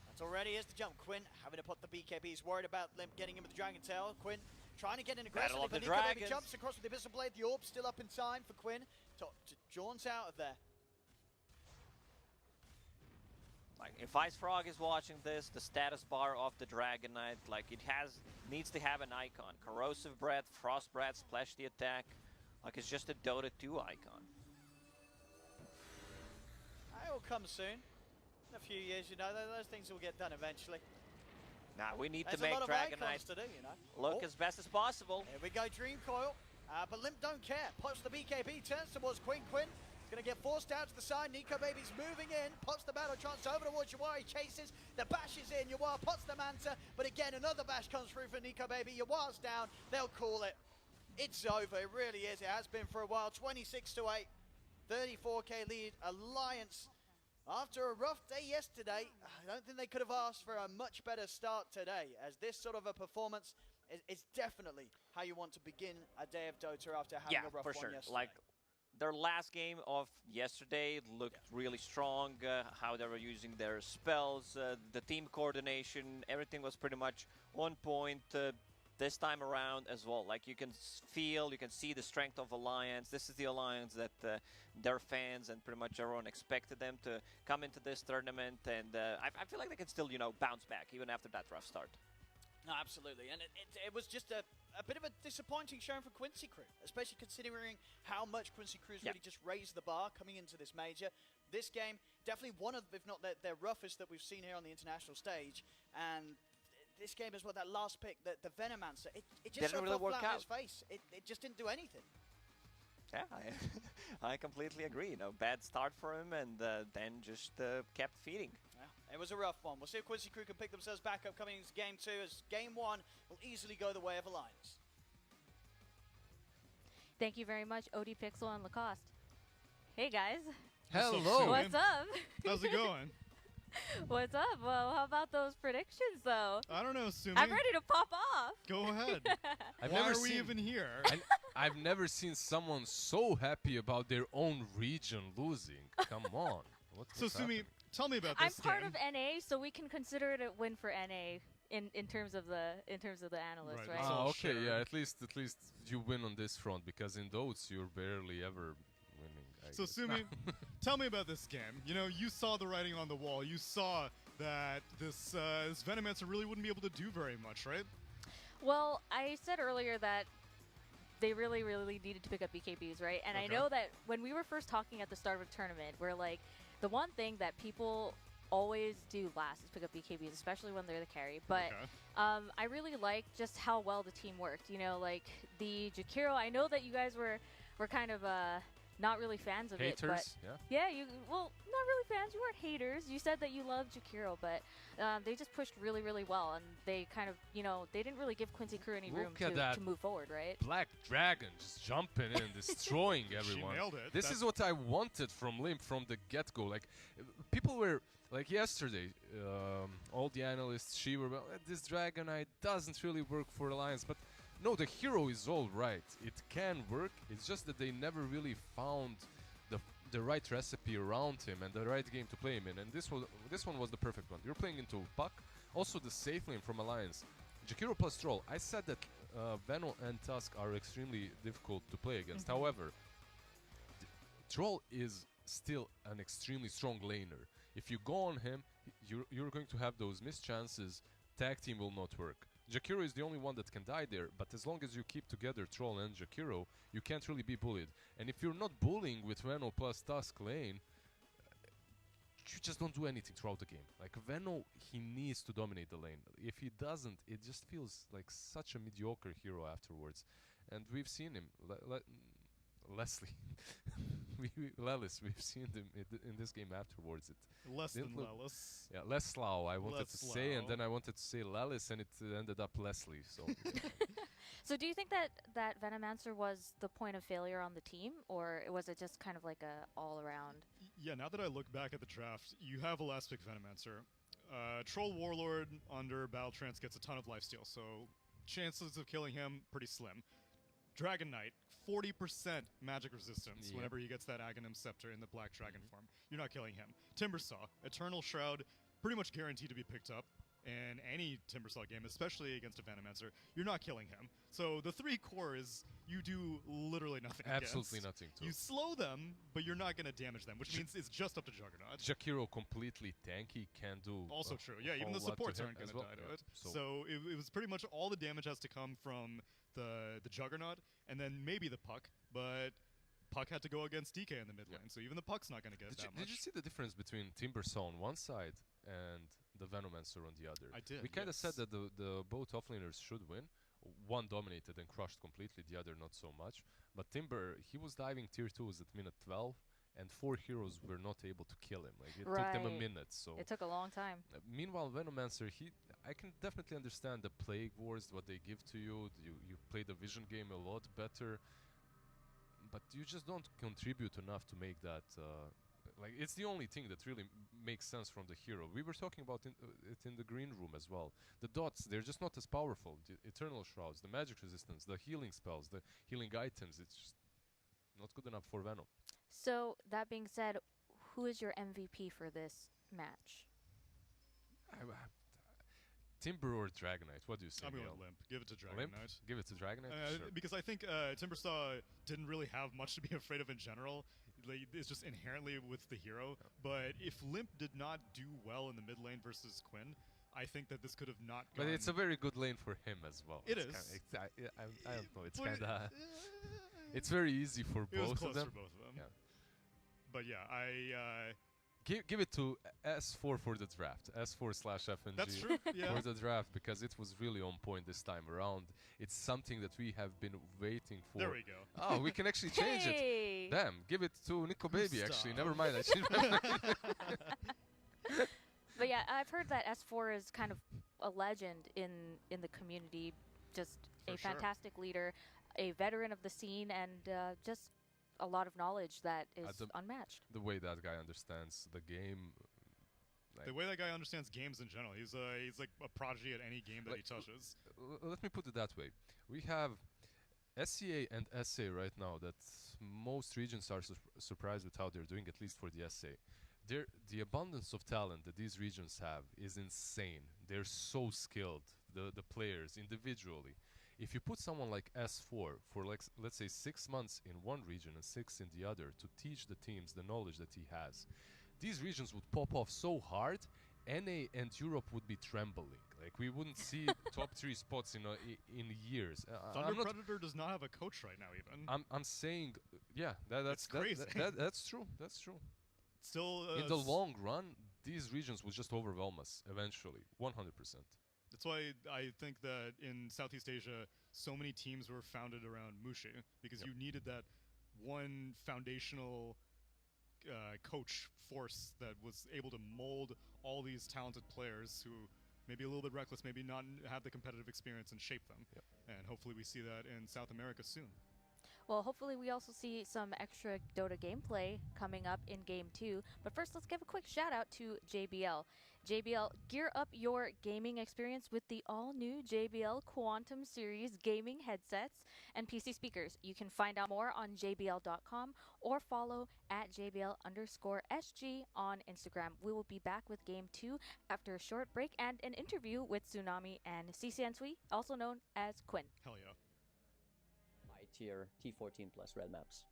Speaker 2: That's already is the jump. Quinn having to put the BKB. He's worried about Limp getting him with the Dragon Tail. Quinn trying to get in aggressively,
Speaker 1: Battle of
Speaker 2: but
Speaker 1: the
Speaker 2: Nico Baby
Speaker 1: Dragons.
Speaker 2: jumps across with the Abyssal Blade. The Orb's still up in time for Quinn to jaunt out of there.
Speaker 1: Like, if Ice Frog is watching this, the status bar of the Dragon Knight, like, it needs to have an icon. Corrosive Breath, Frost Breath, Splash the attack. Like, it's just a DOTA2 icon.
Speaker 2: That will come soon. In a few years, you know, those things will get done eventually.
Speaker 1: Now we need
Speaker 2: There's
Speaker 1: to make
Speaker 2: a lot of
Speaker 1: Dragon
Speaker 2: icons
Speaker 1: Knight
Speaker 2: to do, you know.
Speaker 1: look as best as possible.
Speaker 2: Here we go, Dream Coil. But Limp don't care. Pops the BKB, turns towards Quinn. Quinn is going to get forced out to the side. Nico Baby's moving in. Pops the battle chance over towards Yawar. He chases. The bash is in. Yawar pots the Manta. But again, another bash comes through for Nico Baby. Yawar's down. They'll call it. It's over. It really is. It has been for a while. 26-8. 34k lead. Alliance. After a rough day yesterday, I don't think they could have asked for a much better start today, as this sort of a performance is definitely how you want to begin a day of Dota after having a rough
Speaker 1: for
Speaker 2: one
Speaker 1: sure.
Speaker 2: yesterday.
Speaker 1: Like, their last game of yesterday looked really strong, how they were using their spells, the team coordination, everything was pretty much on point. This time around as well, like, you can feel, you can see the strength of Alliance. This is the Alliance that their fans and pretty much everyone expected them to come into this tournament, and I feel like they can still, you know, bounce back even after that rough start.
Speaker 2: No, absolutely, and it was just a bit of a disappointing showing for Quincy Crew, especially considering how much Quincy Crew's really just raised the bar coming into this major. This game, definitely one of, if not their roughest that we've seen here on the international stage, and this game is what that last pick, the Venomancer, it just
Speaker 1: didn't really work
Speaker 2: flat
Speaker 1: out.
Speaker 2: in his face. It just didn't do anything.
Speaker 1: Yeah, I completely agree. You know, bad start for him, and then just kept feeding.
Speaker 2: Yeah, it was a rough one. We'll see if Quincy Crew can pick themselves back up coming into game 2, as game 1 will easily go the way of Alliance.
Speaker 3: Thank you very much, OD Pixel and Lacoste. Hey guys.
Speaker 4: Hello.
Speaker 3: What's up?
Speaker 4: How's it going?
Speaker 3: What's up? Well, how about those predictions, though?
Speaker 4: I don't know, Sumi.
Speaker 3: I'm ready to pop off.
Speaker 4: Go ahead.
Speaker 5: Why
Speaker 4: are we even here?
Speaker 5: I've never seen someone so happy about their own region losing. Come on.
Speaker 4: So, Sumi,
Speaker 5: happening?
Speaker 4: tell me about
Speaker 3: I'm
Speaker 4: this
Speaker 3: part
Speaker 4: game.
Speaker 3: of NA, so we can consider it a win for NA in terms of the analysts, right?
Speaker 4: Oh,
Speaker 5: okay,
Speaker 4: sure.
Speaker 5: yeah. At least you win on this front, because in those you're barely ever winning. I
Speaker 4: So,
Speaker 5: guess.
Speaker 4: Sumi, tell me about this game. You know, you saw the writing on the wall. You saw that this Venomancer really wouldn't be able to do very much, right?
Speaker 3: Well, I said earlier that they really, really needed to pick up BKBs, right? And I
Speaker 4: Okay.
Speaker 3: know that when we were first talking at the start of a tournament, we're like, the one thing that people always do last is pick up BKBs, especially when they're the carry. But
Speaker 4: Okay.
Speaker 3: I really like just how well the team worked. You know, like the Jakiro, I know that you guys were kind of not really fans of it.
Speaker 5: Haters,
Speaker 3: But
Speaker 5: yeah.
Speaker 3: well, not really fans. You weren't haters. You said that you loved Jakiro, but they just pushed really, really well. And they kind of, you know, they didn't really give Quincy Crew any room
Speaker 5: Look at that.
Speaker 3: to move forward, right?
Speaker 5: Black Dragon just jumping in, destroying everyone.
Speaker 4: nailed it.
Speaker 5: This is what I wanted from Limp from the get-go. Like, people were, like yesterday, all the analysts, she were, this Dragon Knight doesn't really work for Alliance, but no, the hero is all right. It can work. It's just that they never really found the right recipe around him and the right game to play him in. And this one was the perfect one. You're playing into Puck, also the safe lane from Alliance. Jakiro plus Troll. I said that Veno and Tusk are extremely difficult to play against. However, Troll is still an extremely strong laner. If you go on him, you're going to have those missed chances. Tag team will not work. Jakiro is the only one that can die there, but as long as you keep together Troll and Jakiro, you can't really be bullied. And if you're not bullying with Veno plus Tusk lane, you just don't do anything throughout the game. Like, Veno, he needs to dominate the lane. If he doesn't, it just feels like such a mediocre hero afterwards. And we've seen him. Leslie. Lelis, we've seen him in this game afterwards.
Speaker 4: Less than
Speaker 5: didn't look-
Speaker 4: Lelis.
Speaker 5: Yeah, Leslau, I wanted to say, and
Speaker 4: Leslau.
Speaker 5: then I wanted to say Lelis, and it ended up Leslie. So
Speaker 3: So do you think that Venomancer was the point of failure on the team, or was it just kind of like a all-around?
Speaker 4: Yeah, now that I look back at the draft, you have a last pick Venomancer. Troll Warlord under Battle Trance gets a ton of lifesteal, so chances of killing him, pretty slim. Dragon Knight, 40% magic resistance
Speaker 5: Yep.
Speaker 4: whenever he gets that Aghanim Scepter in the Black Dragon form. You're not killing him. Timbersaw, Eternal Shroud, pretty much guaranteed to be picked up. in any Timbersaw game, especially against a Venomancer, you're not killing him. So the 3 cores, you do literally nothing
Speaker 5: Absolutely
Speaker 4: against.
Speaker 5: nothing to.
Speaker 4: You slow them, but you're not going to damage them, which means it's just up to Juggernaut.
Speaker 5: Jakiro completely tanky, can do.
Speaker 4: Also true. Yeah, even the supports aren't going to die to it.
Speaker 5: So,
Speaker 4: So it was pretty much all the damage has to come from the Juggernaut, and then maybe the Puck, but Puck had to go against DK in the mid lane, so even the Puck's not going to get that much.
Speaker 5: Did you see the difference between Timbersaw on one side and the Venomancer on the other?
Speaker 4: I did.
Speaker 5: We kind of said that the both offlaners should win. One dominated and crushed completely, the other not so much. But Timber, he was diving tier 2s at minute 12, and 4 heroes were not able to kill him. Like, it took them a minute. So
Speaker 3: it took a long time.
Speaker 5: Meanwhile, Venomancer, I can definitely understand the Plague Wars, what they give to you. You play the vision game a lot better. But you just don't contribute enough to make that like, it's the only thing that really makes sense from the hero. We were talking about it in the green room as well. The dots, they're just not as powerful. The Eternal Shrouds, the magic resistance, the healing spells, the healing items, it's just not good enough for Venom.
Speaker 3: So that being said, who is your MVP for this match?
Speaker 5: Timber or Dragonite? What do you say?
Speaker 4: I'm going Limp. Give it to Dragonite.
Speaker 5: Limp? Give it to Dragonite? Sure.
Speaker 4: Because I think Timbersaw didn't really have much to be afraid of in general. Like, it's just inherently with the hero. Yeah. But if Limp did not do well in the mid lane versus Quinn, I think that this could have not gone.
Speaker 5: But it's a very good lane for him as well.
Speaker 4: It is.
Speaker 5: I don't know. It's kind of. It's very easy for both
Speaker 4: of them.
Speaker 5: For both of them.
Speaker 4: Yeah. But yeah,
Speaker 5: Give it to S4 for the draft. S4/FNG.
Speaker 4: That's true, yeah.
Speaker 5: For the draft, because it was really on point this time around. It's something that we have been waiting for.
Speaker 4: There we go.
Speaker 5: Oh, we can actually change it. Damn, give it to Nico Baby, actually. Never mind.
Speaker 3: But yeah, I've heard that S4 is kind of a legend in the community. Just a fantastic leader, a veteran of the scene, and just a lot of knowledge that is unmatched.
Speaker 5: The way that guy understands the game.
Speaker 4: Like, the way that guy understands games in general. He's like a prodigy at any game that he touches.
Speaker 5: Let me put it that way. We have SCA and SA right now that most regions are surprised with how they're doing, at least for the SA. The abundance of talent that these regions have is insane. They're so skilled, the players individually. If you put someone like S4 for, like, let's say 6 months in one region and 6 in the other to teach the teams the knowledge that he has, these regions would pop off so hard, NA and Europe would be trembling. Like, we wouldn't see top 3 spots in years.
Speaker 4: Thunder Predator does not have a coach right now, even.
Speaker 5: I'm saying, yeah, that's
Speaker 4: crazy.
Speaker 5: That's true. That's true.
Speaker 4: Still,
Speaker 5: in the long run, these regions will just overwhelm us eventually, 100%.
Speaker 4: That's why I think that in Southeast Asia, so many teams were founded around Mushi, because you needed that one foundational coach force that was able to mold all these talented players who maybe a little bit reckless, maybe not have the competitive experience, and shape them.
Speaker 5: Yep.
Speaker 4: And hopefully we see that in South America soon.
Speaker 3: Well, hopefully we also see some extra Dota gameplay coming up in Game 2. But first, let's give a quick shout out to JBL. JBL, gear up your gaming experience with the all-new JBL Quantum Series gaming headsets and PC speakers. You can find out more on jbl.com or follow at JBL_SG on Instagram. We will be back with Game 2 after a short break and an interview with Tsunami and CCNSui, also known as Quinn.
Speaker 4: Hell yeah.
Speaker 6: Tier T14 plus red maps.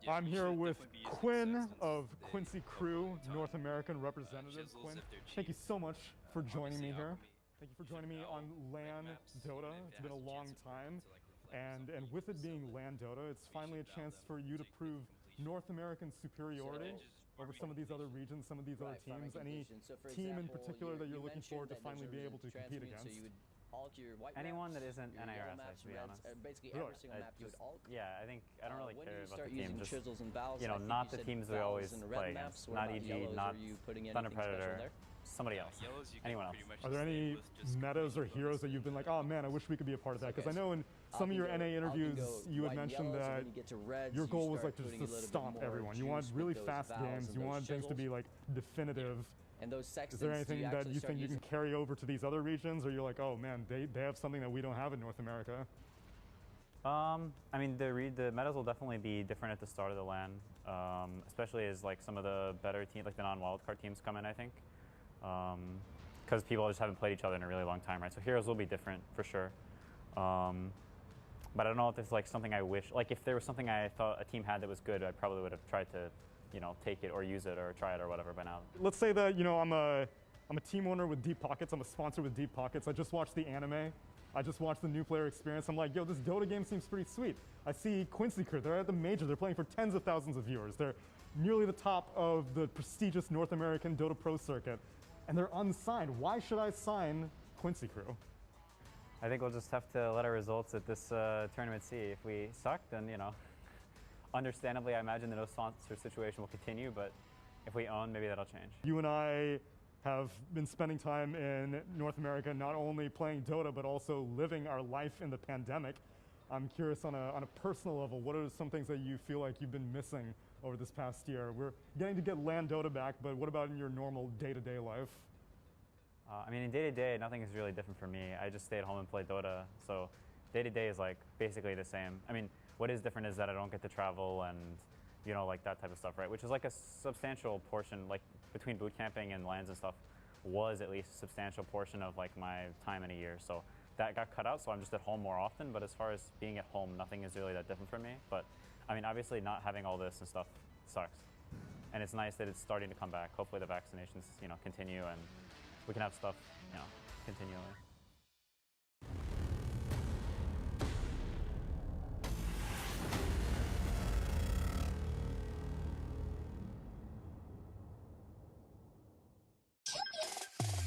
Speaker 7: I'm here with Quinn of Quincy Crew, North American representative. Quinn, thank you so much for joining me here. Thank you for joining me on LAN Dota. It's been a long time, and with it being LAN Dota, it's finally a chance for you to prove North American superiority over some of these other regions, some of these other teams. Any team in particular that you're looking forward to finally be able to compete against?
Speaker 8: Anyone that isn't NIRS, to be honest.
Speaker 6: Basically every single map you would alt.
Speaker 8: Yeah, I think I don't really care about the
Speaker 6: team.
Speaker 8: team.
Speaker 6: Chisels and valves,
Speaker 8: you know, not the teams we always play against. Not EG, not Thunder Predator. Somebody else. Anyone else.
Speaker 7: Are there any metas or heroes that you've been like, oh man, I wish we could be a part of that? Because I know in some of your NA interviews, you had mentioned that your goal was like just to stomp everyone. You want really fast games. You want things to be like definitive.
Speaker 6: And those
Speaker 7: Is there anything that you think you can carry over to these other regions, or you're like, oh man, they have something that we don't have in North America?
Speaker 8: I mean, the metas will definitely be different at the start of the LAN, because people just haven't played each other in a really long time, right? So heroes will be different for sure. But I don't know if there's like something I wish, like if there was something I thought a team had that was good, I probably would have tried to, you know, take it or use it or try it or whatever by now.
Speaker 7: Let's say that, you know, I'm a team owner with Deep Pockets. I'm a sponsor with Deep Pockets. I just watched the anime. I just watched the new player experience. I'm like, yo, this Dota game seems pretty sweet. I see QUINCY Crew. They're at the major. They're playing for tens of thousands of viewers. They're nearly the top of the prestigious North American Dota Pro circuit, and they're unsigned. Why should I sign QUINCY Crew?
Speaker 8: I think we'll just have to let our results at this tournament see. If we suck, then, you know, understandably, I imagine the no sponsor situation will continue, but if we own, maybe that'll change.
Speaker 7: You and I have been spending time in North America, not only playing Dota, but also living our life in the pandemic. I'm curious on a personal level, what are some things that you feel like you've been missing over this past year? We're getting to get LAN Dota back, but what about in your normal day-to-day life?
Speaker 8: I mean, in day-to-day, nothing is really different for me. I just stay at home and play Dota, so day-to-day is like basically the same. I mean, what is different is that I don't get to travel and, you know, like that type of stuff, right? Which is like a substantial portion, like between boot camping and LANs and stuff, was at least a substantial portion of like my time in a year. So that got cut out, so I'm just at home more often. But as far as being at home, nothing is really that different for me. But I mean, obviously not having all this and stuff sucks. And it's nice that it's starting to come back. Hopefully the vaccinations, you know, continue and we can have stuff, you know, continually.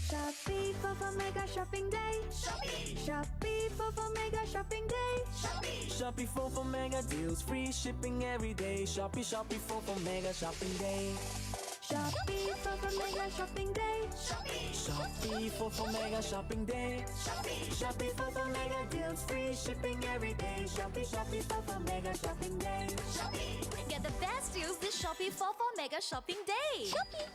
Speaker 9: Shopee for Mega Shopping Day. Shopee for Mega Shopping Day.
Speaker 10: Shopee for Mega deals, free shipping every day. Shopee for Mega Shopping Day.
Speaker 9: Shopee for Mega Shopping Day.
Speaker 10: Shopee for Mega Shopping Day.
Speaker 9: Shopee for Mega deals, free shipping every day. Shopee for Mega Shopping Day.
Speaker 11: Get the best deals this Shopee for Mega Shopping Day. Shopee.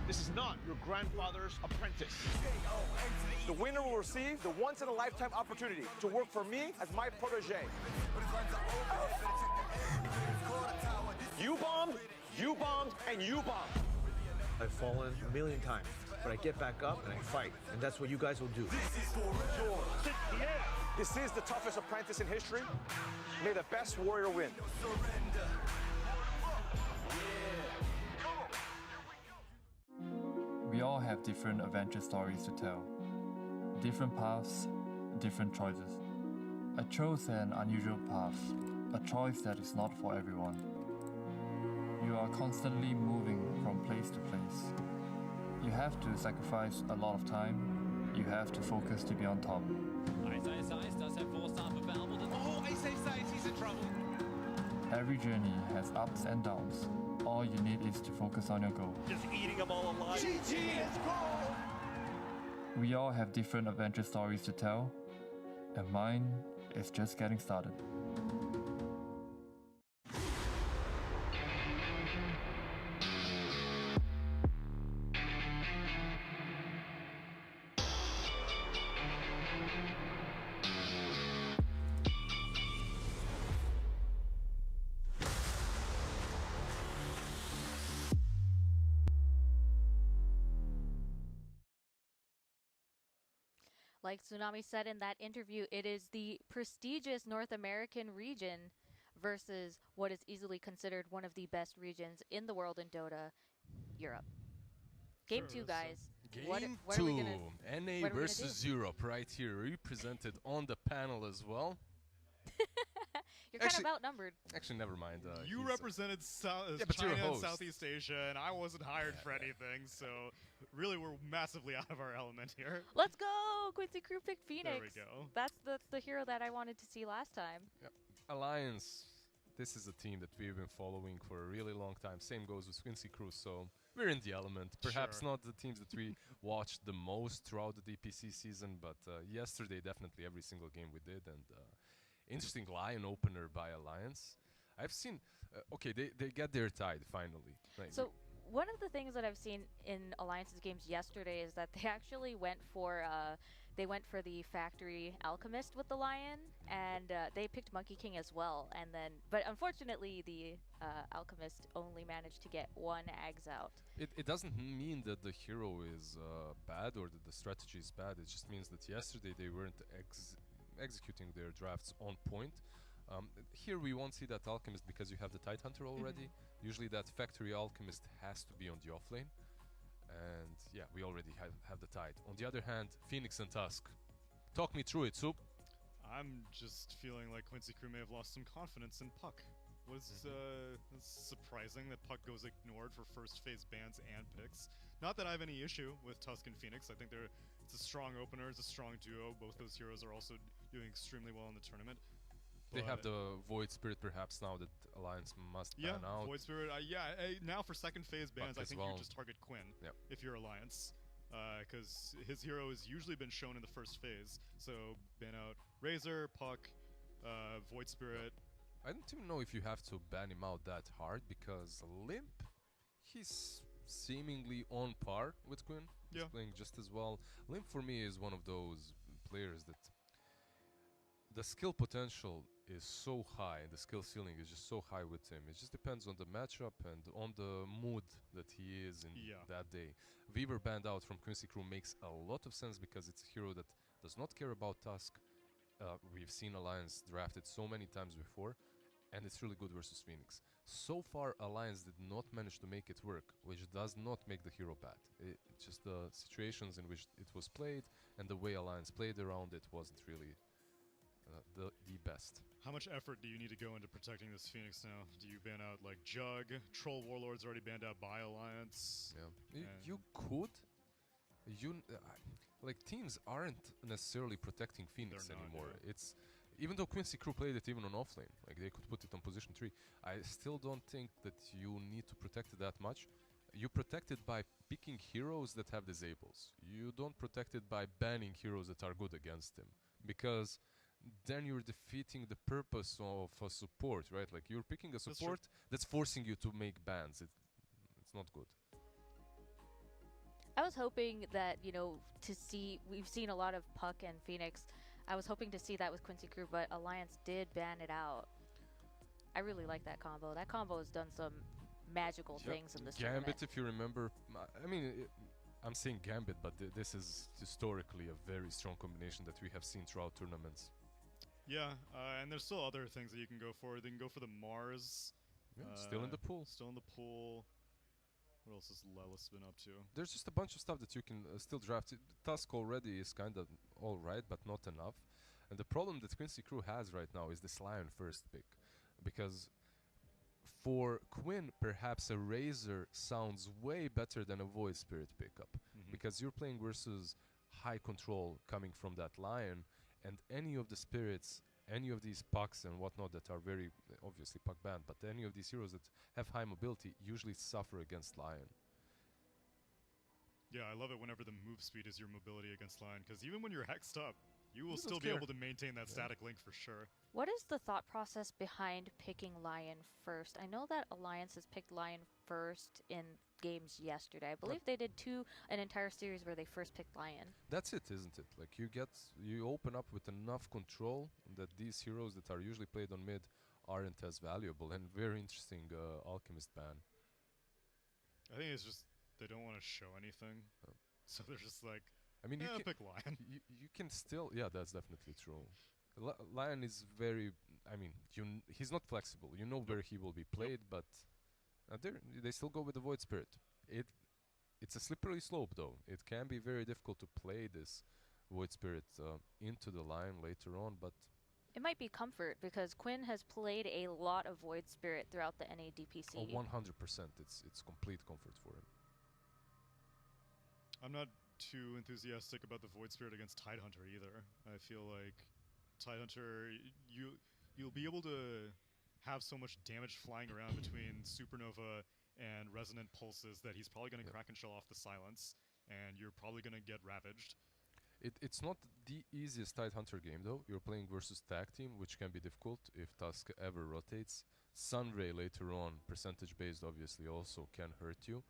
Speaker 12: This is not your grandfather's apprentice. The winner will receive the once-in-a-lifetime opportunity to work for me as my protege. You bombed, and you bombed. I've fallen a million times, but I get back up and I fight, and that's what you guys will do. This is the toughest apprentice in history. May the best warrior win.
Speaker 13: We all have different adventure stories to tell. Different paths, different choices. I chose an unusual path, a choice that is not for everyone. You are constantly moving from place to place. You have to sacrifice a lot of time. You have to focus to be on top.
Speaker 14: Ice does have 4 staff available. Oh, Ice he's in trouble.
Speaker 13: Every journey has ups and downs. All you need is to focus on your goal.
Speaker 14: Just eating them all alive. GG, let's go!
Speaker 13: We all have different adventure stories to tell, and mine is just getting started.
Speaker 3: Like Tsunami said in that interview, it is the prestigious North American region versus what is easily considered one of the best regions in the world in Dota, Europe. Game 2, guys.
Speaker 5: Game
Speaker 3: what
Speaker 5: 2,
Speaker 3: are we gonna,
Speaker 5: NA versus Europe, right here, represented on the panel as well.
Speaker 3: You're kind of outnumbered.
Speaker 5: Actually, never mind.
Speaker 4: You represented China and Southeast Asia, and I wasn't hired for anything, so really we're massively out of our element here.
Speaker 3: Let's go! QUINCY Crew picked Phoenix.
Speaker 4: There we go.
Speaker 3: That's the hero that I wanted to see last time.
Speaker 5: Yep. Alliance, this is a team that we've been following for a really long time. Same goes with QUINCY Crew, so we're in the element. Perhaps not the teams that we watched the most throughout the DPC season, but yesterday definitely every single game we did, and interesting Lion opener by Alliance. I've seen, okay, they get their tide finally. Like,
Speaker 3: So one of the things that I've seen in Alliance's games yesterday is that they actually went for the Factory Alchemist with the Lion, and they picked Monkey King as well. And then, but unfortunately, the Alchemist only managed to get one Ags out.
Speaker 5: It doesn't mean that the hero is bad or that the strategy is bad. It just means that yesterday they weren't executing their drafts on point. Here we won't see that Alchemist because you have the Tidehunter already. Usually that Factory Alchemist has to be on the offlane. And yeah, we already have the Tide. On the other hand, Phoenix and Tusk. Talk me through it, Soup.
Speaker 4: I'm just feeling like Quincy Crew may have lost some confidence in Puck. It's surprising that Puck goes ignored for first phase bans and picks. Not that I have any issue with Tusk and Phoenix. I think it's a strong opener, it's a strong duo. Both those heroes are also doing extremely well in the tournament.
Speaker 5: They have the Void Spirit perhaps now that Alliance must ban out.
Speaker 4: Void Spirit. Now for second phase bans, I think
Speaker 5: well.
Speaker 4: you just target Quinn if you're Alliance. Because his hero has usually been shown in the first phase. So ban out Razor, Puck, Void Spirit.
Speaker 5: I don't even know if you have to ban him out that hard because Limp, he's seemingly on par with Quinn. He's playing just as well. Limp for me is one of those players that the skill potential is so high and the skill ceiling is just so high with him. It just depends on the matchup and on the mood that he is in that day. Weaver banned out from Quincy Crew makes a lot of sense because it's a hero that does not care about Tusk. We've seen Alliance drafted so many times before, and it's really good versus Phoenix. So far, Alliance did not manage to make it work, which does not make the hero bad. It's just the situations in which it was played and the way Alliance played around it wasn't really the best.
Speaker 4: How much effort do you need to go into protecting this Phoenix now? Do you ban out like Jug? Troll Warlord's already banned out by Alliance.
Speaker 5: Yeah, you could. Like teams aren't necessarily protecting Phoenix anymore. It's even though Quincy Crew played it even on offlane, like they could put it on position 3. I still don't think that you need to protect it that much. You protect it by picking heroes that have disables. You don't protect it by banning heroes that are good against him, because then you're defeating the purpose of a support, right? Like you're picking a support that's forcing you to make bans. It's not good.
Speaker 3: I was hoping that, we've seen a lot of Puck and Phoenix. I was hoping to see that with Quincy Crew, but Alliance did ban it out. I really like that combo. That combo has done some magical things in this tournament.
Speaker 5: Gambit, if you remember, I mean, I'm saying Gambit, but this is historically a very strong combination that we have seen throughout tournaments.
Speaker 4: Yeah, and there's still other things that you can go for. They can go for the Mars.
Speaker 5: Yeah, still in the pool.
Speaker 4: Still in the pool. What else has Lelis been up to?
Speaker 5: There's just a bunch of stuff that you can still draft. Tusk already is kind of alright, but not enough. And the problem that Quincy Crew has right now is this Lion first pick. Because for Quinn, perhaps a Razor sounds way better than a Void Spirit pickup. Because you're playing versus high control coming from that Lion, and any of the spirits, any of these Pucks and whatnot that are very obviously Puck banned, but any of these heroes that have high mobility usually suffer against Lion.
Speaker 4: Yeah, I love it whenever the move speed is your mobility against Lion, because even when you're hexed up, you will still be able to maintain that static link for sure.
Speaker 3: What is the thought process behind picking Lion first? I know that Alliance has picked Lion first in games yesterday. I believe they did an entire series where they first picked Lion.
Speaker 5: That's it, isn't it? Like you open up with enough control that these heroes that are usually played on mid aren't as valuable, and very interesting Alchemist ban.
Speaker 4: I think it's just they don't want to show anything, so they're just like,
Speaker 5: I mean, you can
Speaker 4: pick Lion.
Speaker 5: You can still, yeah, that's definitely true. Lion is very, I mean, he's not flexible. You know where he will be played, but they still go with the Void Spirit. It's a slippery slope, though. It can be very difficult to play this Void Spirit into the Lion later on, but
Speaker 3: it might be comfort, because Quinn has played a lot of Void Spirit throughout the NADPC.
Speaker 5: Oh, 100%. It's complete comfort for him.
Speaker 4: I'm not too enthusiastic about the Void Spirit against Tidehunter either. I feel like Tidehunter, you'll be able to have so much damage flying around between Supernova and Resonant Pulses that he's probably going to crack and shell off the silence, and you're probably going to get ravaged.
Speaker 5: It's not the easiest Tidehunter game though. You're playing versus tag team, which can be difficult if Tusk ever rotates. Sunray later on, percentage based obviously also can hurt you.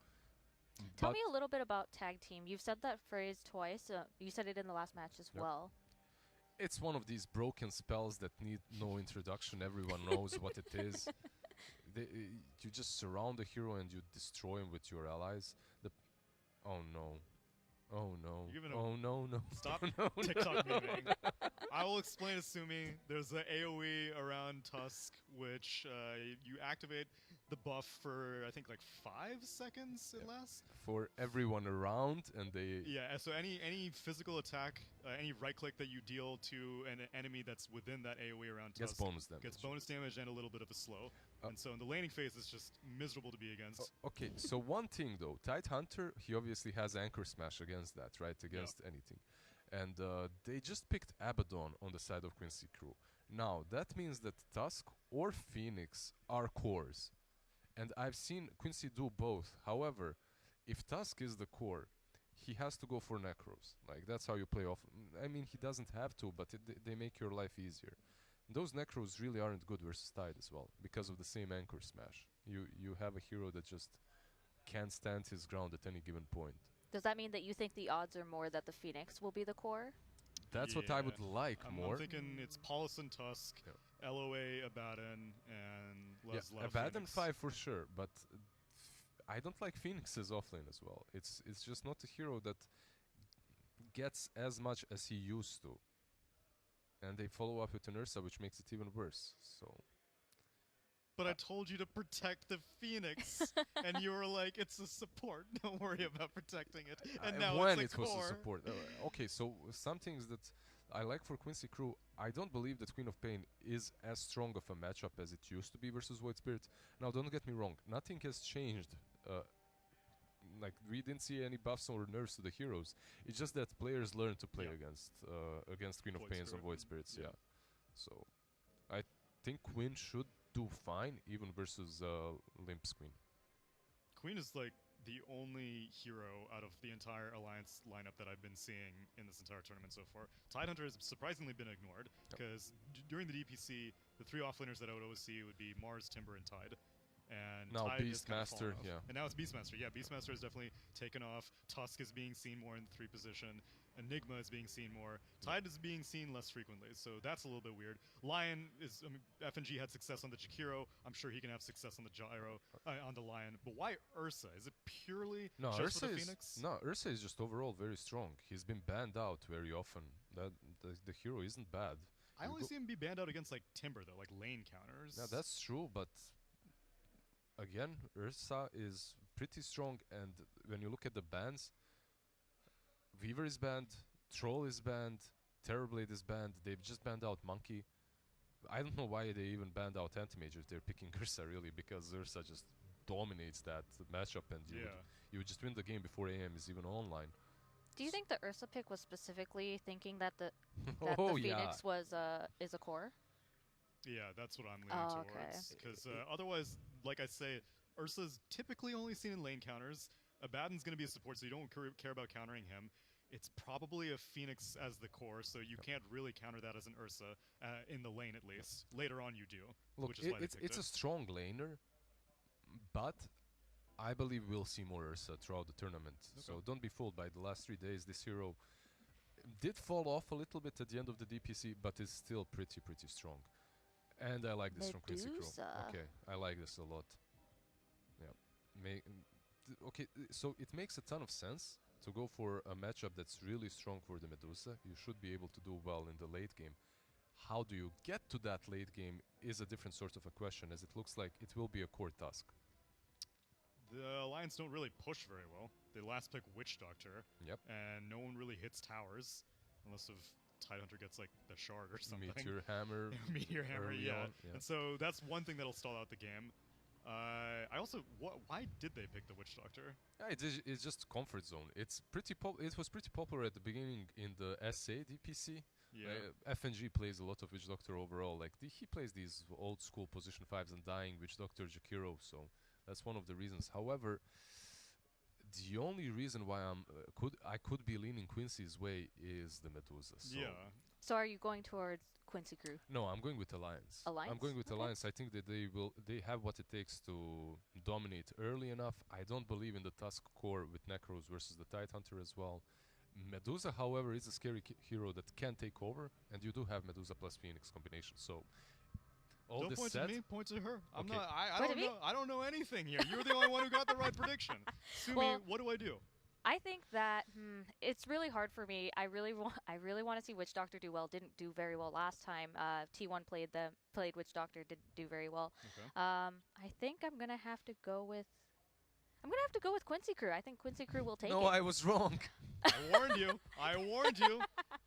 Speaker 3: Tell me a little bit about tag team. You've said that phrase twice. You said it in the last match as well.
Speaker 5: It's one of these broken spells that need no introduction. Everyone knows what it is. You just surround the hero and you destroy him with your allies. Oh no. Oh no. Oh no, no.
Speaker 4: Stop
Speaker 5: no,
Speaker 4: TikTok
Speaker 5: no.
Speaker 4: memeing. I will explain it, Sumi. There's an AoE around Tusk, which you activate the buff for, I think, like 5 seconds it lasts.
Speaker 5: For everyone around, and they...
Speaker 4: Yeah, so any physical attack, any right click that you deal to an enemy that's within that AoE around
Speaker 5: Gets
Speaker 4: Tusk
Speaker 5: bonus damage.
Speaker 4: gets bonus damage and a little bit of a slow. And so in the laning phase, it's just miserable to be against.
Speaker 5: Okay, so one thing though, Tidehunter, he obviously has Anchor Smash against that, right? Against anything. And they just picked Abaddon on the side of Quincy Crew. Now, that means that Tusk or Phoenix are cores. And I've seen Quincy do both. However, if Tusk is the core, he has to go for Necros. Like, that's how you play off. I mean, he doesn't have to, but they make your life easier. Those Necros really aren't good versus Tide as well, because of the same Anchor Smash. You have a hero that just can't stand his ground at any given point.
Speaker 3: Does that mean that you think the odds are more that the Phoenix will be the core?
Speaker 5: That's what I would like more.
Speaker 4: I'm thinking it's Paulus and Tusk, LOA, Abaddon, and Leslie.
Speaker 5: Abaddon 5 for sure, but I don't like Phoenix's offlane as well. It's just not a hero that gets as much as he used to. And they follow up with an Ursa, which makes it even worse. So.
Speaker 4: But I told you to protect the Phoenix, and you were like, "It's a support. Don't worry about protecting it." And now
Speaker 5: when
Speaker 4: it's a
Speaker 5: it was
Speaker 4: core.
Speaker 5: a support. Okay, so some things that I like for Quincy Crew, I don't believe that Queen of Pain is as strong of a matchup as it used to be versus Void Spirit. Now, don't get me wrong, nothing has changed. Like, we didn't see any buffs or nerfs to the heroes. It's just that players learn to play against Queen of Pains and Void Spirits. Yeah. So, I think Queen should do fine, even versus Limp's Queen.
Speaker 4: Queen is like the only hero out of the entire Alliance lineup that I've been seeing in this entire tournament so far. Tidehunter has surprisingly been ignored, because during the DPC, the 3 offlaners that I would always see would be Mars, Timber, and Tide. And
Speaker 5: now
Speaker 4: Tide has kind of
Speaker 5: Beastmaster,
Speaker 4: fallen off. And now it's Beastmaster. Yeah, Beastmaster has definitely taken off. Tusk is being seen more in the 3 position. Enigma is being seen more. Tide is being seen less frequently, so that's a little bit weird. Lion is, I mean, FNG had success on the Jakiro. I'm sure he can have success on the Gyro, on the Lion. But why Ursa? Is it purely just
Speaker 5: Ursa
Speaker 4: for the
Speaker 5: is
Speaker 4: Phoenix?
Speaker 5: No, Ursa is just overall very strong. He's been banned out very often. That the hero isn't bad.
Speaker 4: I only see him be banned out against like Timber though, like lane counters.
Speaker 5: Yeah, that's true, but again, Ursa is pretty strong, and when you look at the bans, Weaver is banned, Troll is banned, Terrorblade is banned, they've just banned out Monkey. I don't know why they even banned out Anti-Mage if they're picking Ursa, really, because Ursa just dominates that matchup, and you would just win the game before AM is even online.
Speaker 3: Do you think the Ursa pick was specifically thinking that the Phoenix is a core?
Speaker 4: Yeah, that's what I'm leaning towards. Because otherwise, like I say, Ursa's typically only seen in lane counters. Abaddon's going to be a support, so you don't care about countering him. It's probably a Phoenix as the core, so you can't really counter that as an Ursa, in the lane at least. Later on you do,
Speaker 5: Look,
Speaker 4: which is why
Speaker 5: it's a strong laner, but I believe we'll see more Ursa throughout the tournament. So don't be fooled by the last 3 days. This hero did fall off a little bit at the end of the DPC, but is still pretty strong. And I like this from Quincy Crew. Okay, I like this a lot. Yeah. Okay, so it makes a ton of sense to go for a matchup that's really strong for the Medusa. You should be able to do well in the late game. How do you get to that late game is a different sort of a question, as it looks like it will be a core task.
Speaker 4: The Alliance don't really push very well. They last pick Witch Doctor, and no one really hits towers, unless if Tidehunter gets like the shard or something.
Speaker 5: Meteor Hammer.
Speaker 4: Meteor Hammer,
Speaker 5: yeah.
Speaker 4: And so that's one thing that'll stall out the game. I also, why did they pick the Witch Doctor?
Speaker 5: Yeah, it's just comfort zone. It was pretty popular at the beginning in the SA DPC.
Speaker 4: Yeah.
Speaker 5: FNG plays a lot of Witch Doctor overall. Like he plays these old school position 5s and dying Witch Doctor Jakiro, so that's one of the reasons. However, the only reason why I could be leaning Quincy's way is the Medusa. So
Speaker 4: Yeah.
Speaker 3: So are you going towards Quincy Crew?
Speaker 5: No, I'm going with Alliance.
Speaker 3: Alliance?
Speaker 5: I'm going with
Speaker 3: Okay.
Speaker 5: Alliance. I think that they have what it takes to dominate early enough. I don't believe in the Tusk core with Necros versus the Tidehunter as well. Medusa, however, is a scary hero that can take over, and you do have Medusa plus Phoenix combination. So all
Speaker 4: Don't
Speaker 5: this
Speaker 4: point
Speaker 5: said,
Speaker 4: to me, point to her. I'm
Speaker 5: Okay.
Speaker 4: not. I
Speaker 3: Point
Speaker 4: don't
Speaker 3: to me?
Speaker 4: know. I don't know anything here. You're the only one who got the right prediction. Sumi,
Speaker 3: Well-
Speaker 4: what do I do?
Speaker 3: I think that it's really hard for me. I really want to see Witch Doctor do well. Didn't do very well last time. T1 played Witch Doctor, didn't do very well.
Speaker 4: Okay.
Speaker 3: I think I'm gonna have to go with Quincy Crew. I think Quincy Crew will take
Speaker 5: no,
Speaker 3: it.
Speaker 5: I was wrong.
Speaker 4: I warned you. I warned you.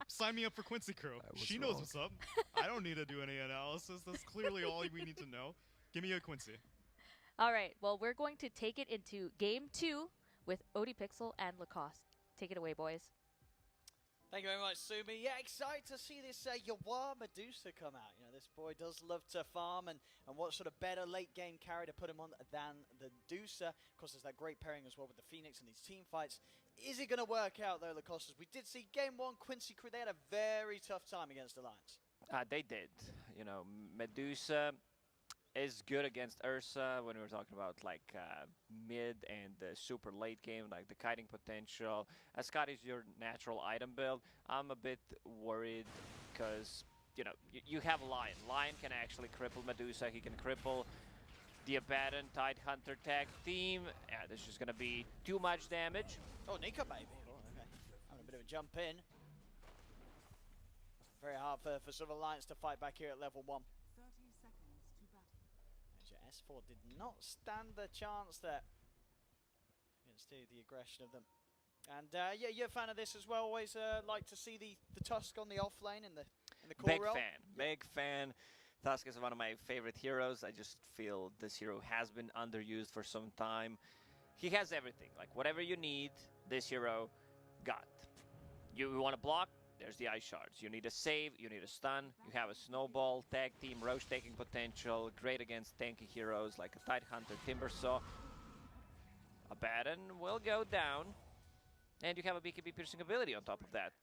Speaker 4: Sign me up for Quincy Crew.
Speaker 5: I was
Speaker 4: She knows
Speaker 5: wrong.
Speaker 4: what's up. I don't need to do any analysis. That's clearly all we need to know. Give me a Quincy.
Speaker 3: All right. Well, we're going to take it into game 2 with Odie Pixel and Lacoste. Take it away, boys.
Speaker 2: Thank you very much, Sumi. Yeah, excited to see this Yawar Medusa come out. You know, this boy does love to farm, and what sort of better late game carry to put him on than the Medusa. Of course, there's that great pairing as well with the Phoenix and these team fights. Is it going to work out, though, Lacoste? As we did see game 1, Quincy Crew, they had a very tough time against Alliance.
Speaker 1: They did. You know, Medusa is good against Ursa when we were talking about like mid and super late game, like the kiting potential. Scott is your natural item build. I'm a bit worried because, you know, you have Lion. Lion can actually cripple Medusa. He can cripple the Abaddon Tidehunter tag team. Yeah, this is going to be too much damage.
Speaker 2: Oh, Nika, baby. Oh, okay. Having a bit of a jump in. Very hard for sort of Alliance to fight back here at level 1.
Speaker 15: 30 seconds to battle.
Speaker 2: S4 did not stand the chance there against the aggression of them. And yeah, you're a fan of this as well. Always like to see the Tusk on the off lane in the core
Speaker 1: Big
Speaker 2: role.
Speaker 1: fan. Big fan. Tusk is one of my favorite heroes. I just feel this hero has been underused for some time. He has everything. Like, whatever you need, this hero got. You want to block? There's the ice shards. You need a save, you need a stun, you have a snowball, tag team, roach taking potential, great against tanky heroes like a Tidehunter, Timbersaw. Abaddon will go down, and you have a BKB piercing ability on top of that.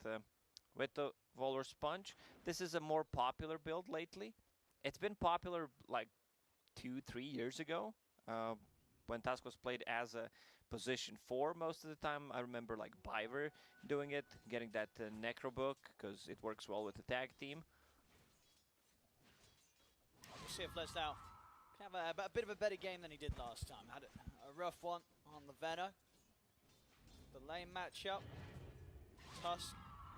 Speaker 1: With the Volor Sponge, this is a more popular build lately. It's been popular like 2-3 years ago, when Tusk was played as a position 4 most of the time. I remember like Biver doing it, getting that Necro book, because it works well with the tag team.
Speaker 2: We'll see if Lesnau can have a bit of a better game than he did last time. Had a rough one on the Venom. The lane matchup, Tusk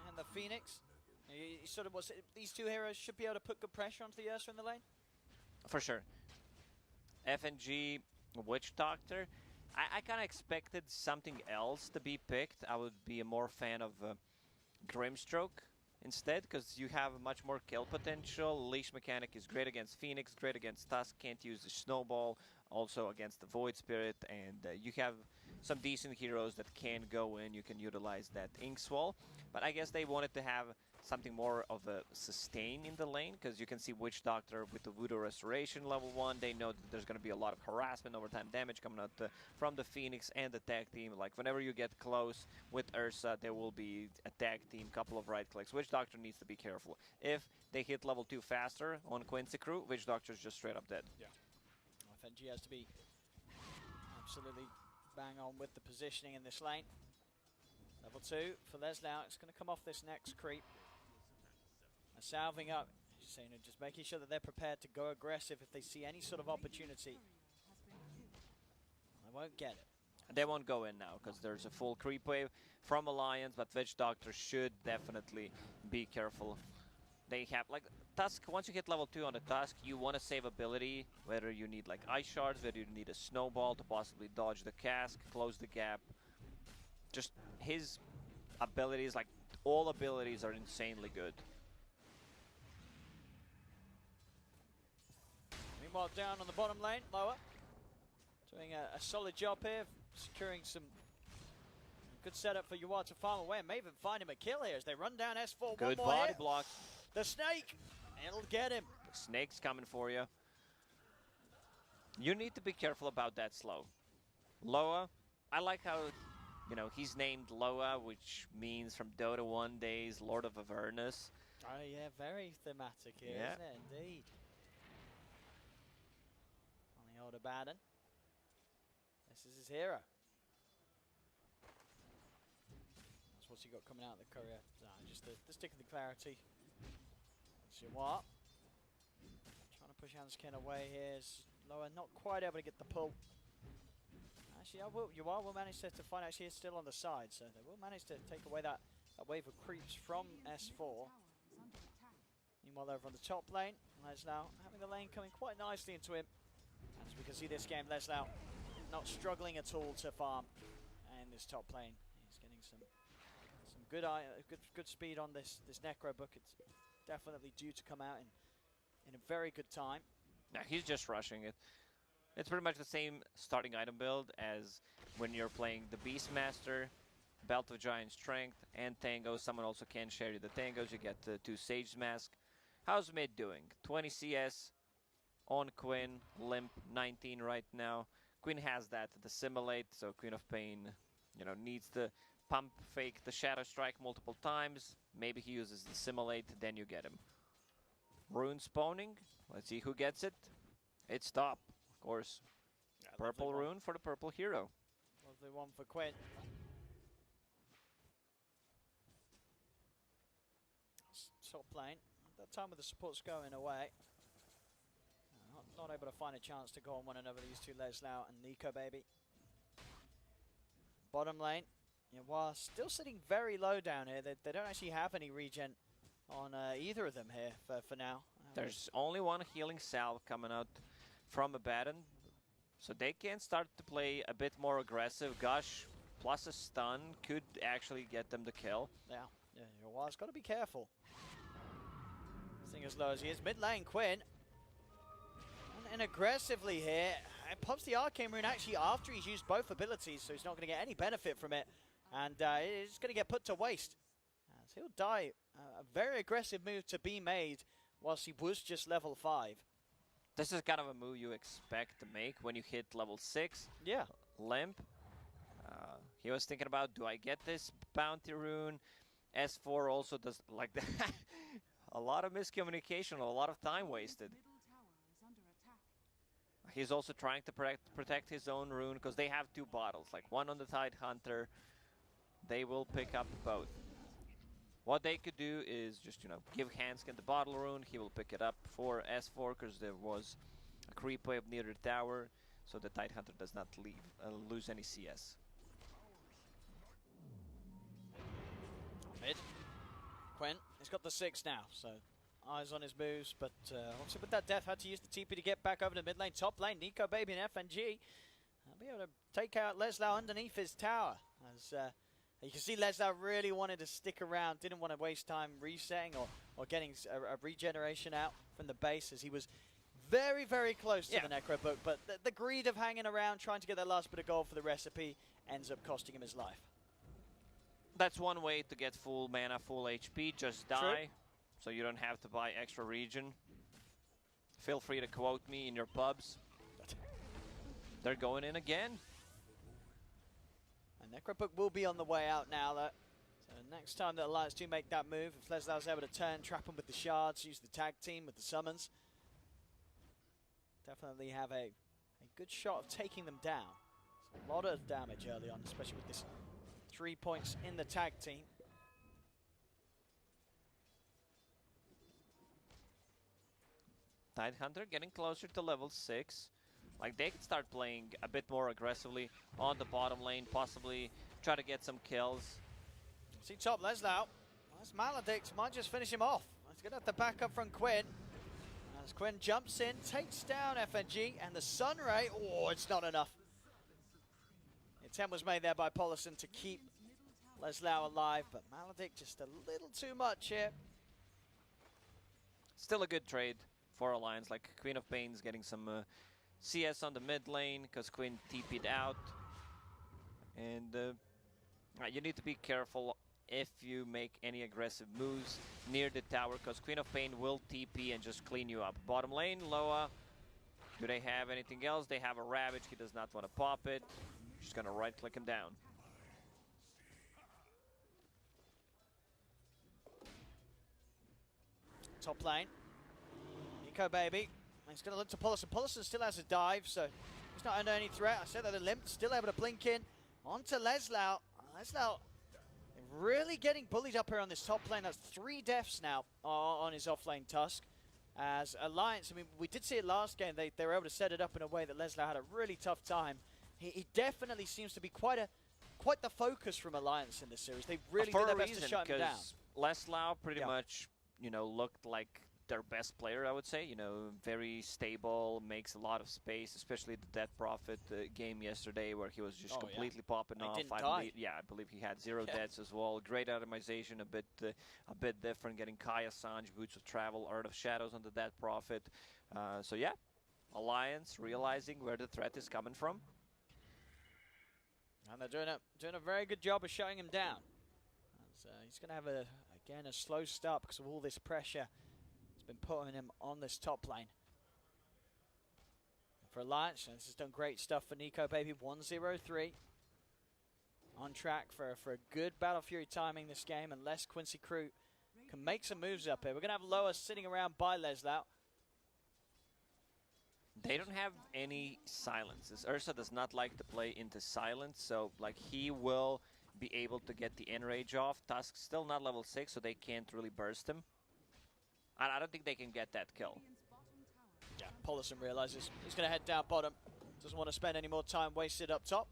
Speaker 2: and the Phoenix. He sort of these two heroes should be able to put good pressure onto the Ursa in the lane.
Speaker 1: For sure. FNG Witch Doctor. I kind of expected something else to be picked. I would be a more fan of Grimstroke instead, because you have much more kill potential. Leash mechanic is great against Phoenix, great against Tusk, can't use the Snowball, also against the Void Spirit, and you have some decent heroes that can go in. You can utilize that Inkswall, but I guess they wanted to have something more of a sustain in the lane, because you can see Witch Doctor with the Voodoo Restoration level 1. They know that there's going to be a lot of harassment, overtime damage coming out from the Phoenix and the tag team. Like, whenever you get close with Ursa, there will be a tag team, couple of right clicks. Witch Doctor needs to be careful. If they hit level 2 faster on Quincy Crew, Witch Doctor's just straight up dead.
Speaker 2: Yeah. FNG has to be absolutely bang on with the positioning in this lane. Level 2 for Lesnau. It's going to come off this next creep. Salving up, just making sure that they're prepared to go aggressive if they see any sort of opportunity. They won't get it.
Speaker 1: They won't go in now because there's a full creep wave from Alliance, but Witch Doctor should definitely be careful. They have, like, Tusk, once you hit level 2 on the Tusk, you want to save ability, whether you need like Ice Shards, whether you need a Snowball to possibly dodge the cask, close the gap. Just his abilities, like, all abilities are insanely good.
Speaker 2: Meanwhile, down on the bottom lane, lower. doing a solid job here, securing some good setup for Yuar to farm away and may even find him a kill here as they run down S4.
Speaker 1: Good
Speaker 2: one more
Speaker 1: body
Speaker 2: hit.
Speaker 1: block.
Speaker 2: The snake, it'll get him.
Speaker 1: The snake's coming for you. You need to be careful about that slow. Loa, I like how, you know, he's named Loa, which means from Dota 1 days, Lord of Avernus.
Speaker 2: Oh yeah, very thematic here,
Speaker 1: Yeah.
Speaker 2: isn't it? Indeed. On the old Abaddon. This is his hero. That's what's he got coming out of the courier. Just the stick of the clarity. Let's see what. Trying to push Hanskin away here. Is Loa not quite able to get the pull. Actually, you will manage to find actually it's still on the side, so they will manage to take away that wave of creeps from S4. Meanwhile, over on the top lane, Leslau having the lane coming quite nicely into him. As we can see this game, Leslau not struggling at all to farm in this top lane. He's getting some good speed on this Necro book. It's definitely due to come out in a very good time.
Speaker 1: Now he's just rushing it. It's pretty much the same starting item build as when you're playing the Beastmaster, Belt of Giant Strength, and Tangos. Someone also can share you the Tangos. You get the 2 Sage Mask. How's mid doing? 20 CS on Quinn, Limp 19 right now. Quinn has that, the Simulate, so Queen of Pain, you know, needs to pump fake the Shadow Strike multiple times. Maybe he uses the Simulate, then you get him. Rune spawning. Let's see who gets it. It's top, of course.
Speaker 2: Yeah,
Speaker 1: purple rune for the purple hero.
Speaker 2: Lovely one for Quinn. Top lane. At that time with the supports going away. Not able to find a chance to go on one another, these two, Leslau and Nico Baby. Bottom lane, while still sitting very low down here, they don't actually have any regen on either of them here for now.
Speaker 1: There's only one healing salve coming out from Abaddon, so they can start to play a bit more aggressive. Gush plus a stun could actually get them the kill.
Speaker 2: Yeah, Yuar's got to be careful. Staying as low as he is. Mid lane, Quinn. And aggressively here. And pops the Arcane Rune actually after he's used both abilities, so he's not going to get any benefit from it. And it's going to get put to waste. As he'll die. A very aggressive move to be made whilst he was just level 5.
Speaker 1: This is kind of a move you expect to make when you hit level 6.
Speaker 2: Yeah.
Speaker 1: Limp. He was thinking about, do I get this bounty rune? S4 also does like that. A lot of miscommunication, a lot of time wasted. He's also trying to protect his own rune because they have 2 bottles, like one on the Tide Hunter. They will pick up both. What they could do is just, you know, give Hanskin the bottle rune. He will pick it up for S4 because there was a creep wave near the tower, so the Tide Hunter does not lose any CS.
Speaker 2: Mid. Quinn, he's got the 6 now, so eyes on his moves, but obviously with that death, had to use the TP to get back over to mid lane. Top lane, Nico Baby and FNG. I'll be able to take out Leslau underneath his tower. As you can see, Leslau really wanted to stick around, didn't want to waste time resetting or getting a regeneration out from the base, as he was very, very close to the Necro book, but the greed of hanging around, trying to get that last bit of gold for the recipe, ends up costing him his life.
Speaker 1: That's one way to get full mana, full HP, just die, so you don't have to buy extra regen. Feel free to quote me in your pubs. They're going in again.
Speaker 2: And Necrobook will be on the way out now, though. So next time the Alliance do make that move, if Leslau's able to turn, trap him with the shards, use the tag team with the summons, definitely have a good shot of taking them down. It's a lot of damage early on, especially with this 3 points in the tag team.
Speaker 1: Tide Hunter getting closer to level 6. Like, they can start playing a bit more aggressively on the bottom lane, possibly try to get some kills.
Speaker 2: See top Leslau. That's Maledict, might just finish him off. He's going to have to back up from Quinn. As Quinn jumps in, takes down FNG, and the Sunray, oh, it's not enough. The attempt was made there by Polison to keep Leslau alive, but Maledict just a little too much here.
Speaker 1: Still a good trade for Alliance, like Queen of Pain's getting some CS on the mid lane because Quinn TP'd out. And you need to be careful if you make any aggressive moves near the tower because Queen of Pain will TP and just clean you up. Bottom lane, Loa. Do they have anything else? They have a Ravage. He does not want to pop it. Just going to right-click him down.
Speaker 2: Top lane. Nico Baby. He's going to look to Paulison. Paulison still has a dive, so he's not under any threat. I said that the Limp still able to blink in. Onto Leslau. Leslau really getting bullied up here on this top lane. That's 3 deaths now on his offlane Tusk. As Alliance, I mean, we did see it last game. They were able to set it up in a way that Leslau had a really tough time. He definitely seems to be quite the focus from Alliance in this series. They really did their best to shut him down.
Speaker 1: Leslau pretty much, you know, looked like their best player, I would say. You know, very stable, makes a lot of space, especially the Death Prophet game yesterday where he was just completely popping off. I believe he had 0 deaths as well. Great itemization, a bit different, getting Kai Assange, Boots of Travel, Art of Shadows on the Death Prophet. So yeah, Alliance realizing where the threat is coming from.
Speaker 2: And they're doing a very good job of shutting him down. He's going to have a slow start because of all this pressure been putting him on this top lane. For Alliance, this has done great stuff for Nico Baby. 1-0-3. On track for a good Battle Fury timing this game, unless Quincy Crew can make some moves up here. We're going to have Loa sitting around by Leslau.
Speaker 1: They don't have any silences. Ursa does not like to play into silence, so like he will be able to get the enrage off. Tusk still not level 6, so they can't really burst him. I don't think they can get that kill.
Speaker 2: Yeah, Paulison realizes he's going to head down bottom. Doesn't want to spend any more time wasted up top.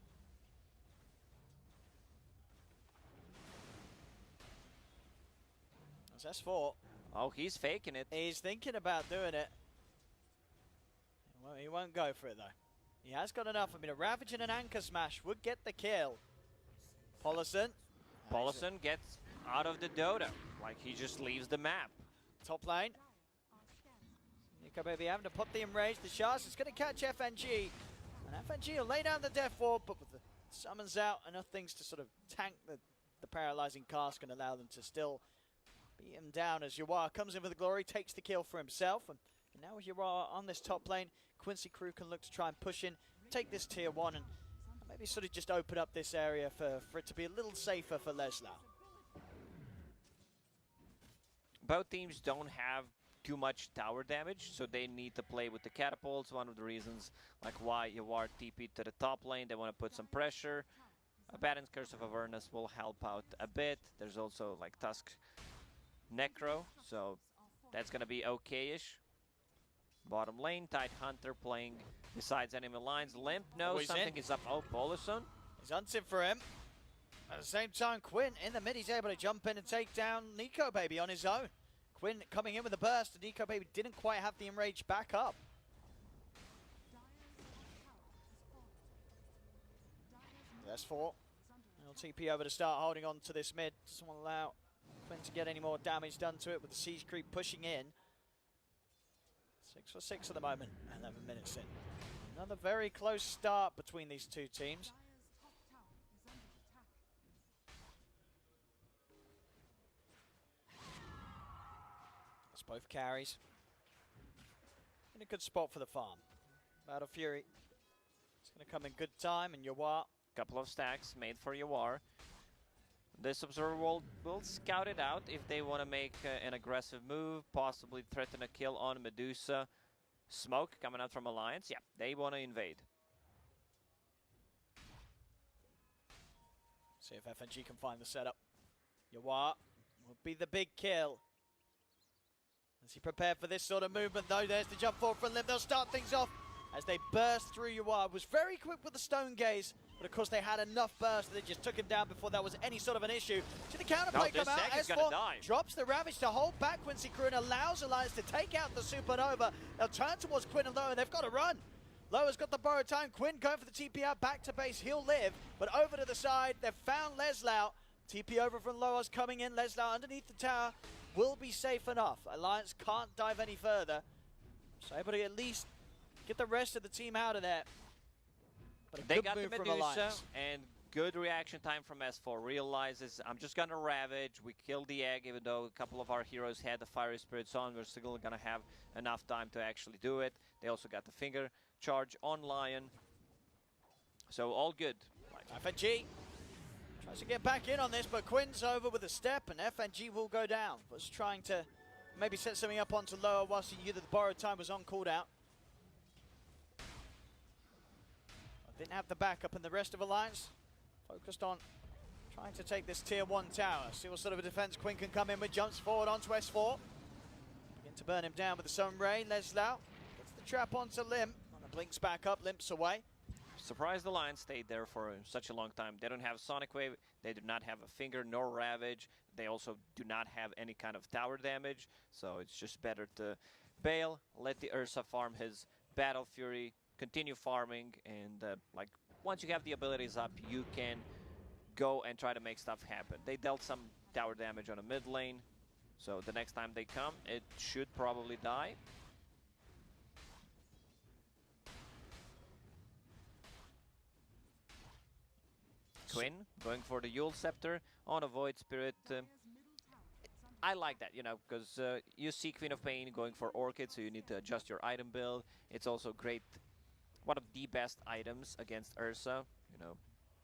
Speaker 2: That's S4.
Speaker 1: Oh, he's faking it.
Speaker 2: He's thinking about doing it. Well, he won't go for it, though. He has got enough. I mean, a Ravage and an Anchor Smash would get the kill. Paulison
Speaker 1: gets out of the Dota. Like, he just leaves the map.
Speaker 2: Top lane. Nico Baby having to put the enrage. The Shaz is going to catch FNG. And FNG will lay down the death ward, but with the summons out, enough things to sort of tank the paralyzing cask and allow them to still beat him down as Yawar comes in for the glory, takes the kill for himself. And now with Yawar on this top lane, Quincy Crew can look to try and push in, take this tier 1 and maybe sort of just open up this area for it to be a little safer for Leslau.
Speaker 1: Both teams don't have too much tower damage, so they need to play with the catapults. One of the reasons like why Yawar TP'd to the top lane, they want to put some pressure. Abaddon's Curse of Avernus will help out a bit. There's also like Tusk Necro, so that's going to be okay-ish. Bottom lane, Tide Hunter playing besides enemy lines. Limp knows something is up. Oh, Paulison.
Speaker 2: He's hunting for him. At the same time, Quinn in the mid, he's able to jump in and take down Nico Baby on his own. Quinn coming in with a burst, and Nico Baby didn't quite have the enrage back up. S4. LTP over to start holding on to this mid. Doesn't want to allow Quinn to get any more damage done to it with the siege creep pushing in. 6 for 6 at the moment, 11 minutes in. Another very close start between these two teams. That's both carries. In a good spot for the farm. Battle Fury. It's going to come in good time, and Yawar.
Speaker 1: Couple of stacks made for Yawar. This observer will scout it out if they want to make an aggressive move, possibly threaten a kill on Medusa. Smoke coming out from Alliance. Yeah, they want to invade.
Speaker 2: See if FNG can find the setup. Yawar will be the big kill. Is he prepared for this sort of movement though? There's the jump forward from Lim. They'll start things off as they burst through Yawar. Was very quick with the stone gaze, but of course they had enough burst that they just took him down before that was any sort of an issue. See the counterplay come out. S4 drops the Ravage to hold back Quincy Crew and allows Alliance to take out the Supernova. They'll turn towards Quinn and Loa, and they've got to run. Loa's got the borrowed time. Quinn going for the TP out back to base. He'll live, but over to the side. They've found Leslau. TP over from Loa's coming in. Leslau underneath the tower will be safe enough. Alliance can't dive any further. So able to at least get the rest of the team out of there. But a
Speaker 1: They
Speaker 2: good
Speaker 1: got the
Speaker 2: move from
Speaker 1: Medusa,
Speaker 2: Alliance.
Speaker 1: and good reaction time from S4. Realizes, I'm just gonna Ravage. We killed the egg, even though a couple of our heroes had the Fiery Spirits on. We're still gonna have enough time to actually do it. They also got the finger charge on Lion. So all good.
Speaker 2: FNG tries to get back in on this, but Quinn's over with a step, and FNG will go down. Was trying to maybe set something up onto lower whilst he knew that the borrowed time was on cooldown. Didn't have the backup, and the rest of Alliance focused on trying to take this tier 1 tower. See what sort of a defense Quinn can come in with. Jumps forward onto S4. Begin to burn him down with the Sun Ray. Leslau gets the trap onto Limp. And blinks back up, limps away.
Speaker 1: Surprised the Lion stayed there for such a long time. They don't have Sonic Wave, they do not have a finger nor Ravage. They also do not have any kind of tower damage, so it's just better to bail, let the Ursa farm his Battle Fury, continue farming, and like once you have the abilities up, you can go and try to make stuff happen. They dealt some tower damage on a mid lane, so the next time they come, it should probably die. Quinn going for the Yule Scepter on a Void Spirit. I like that, you know, because you see Queen of Pain going for Orchid, so you need to adjust your item build. It's also great, one of the best items against Ursa. You know,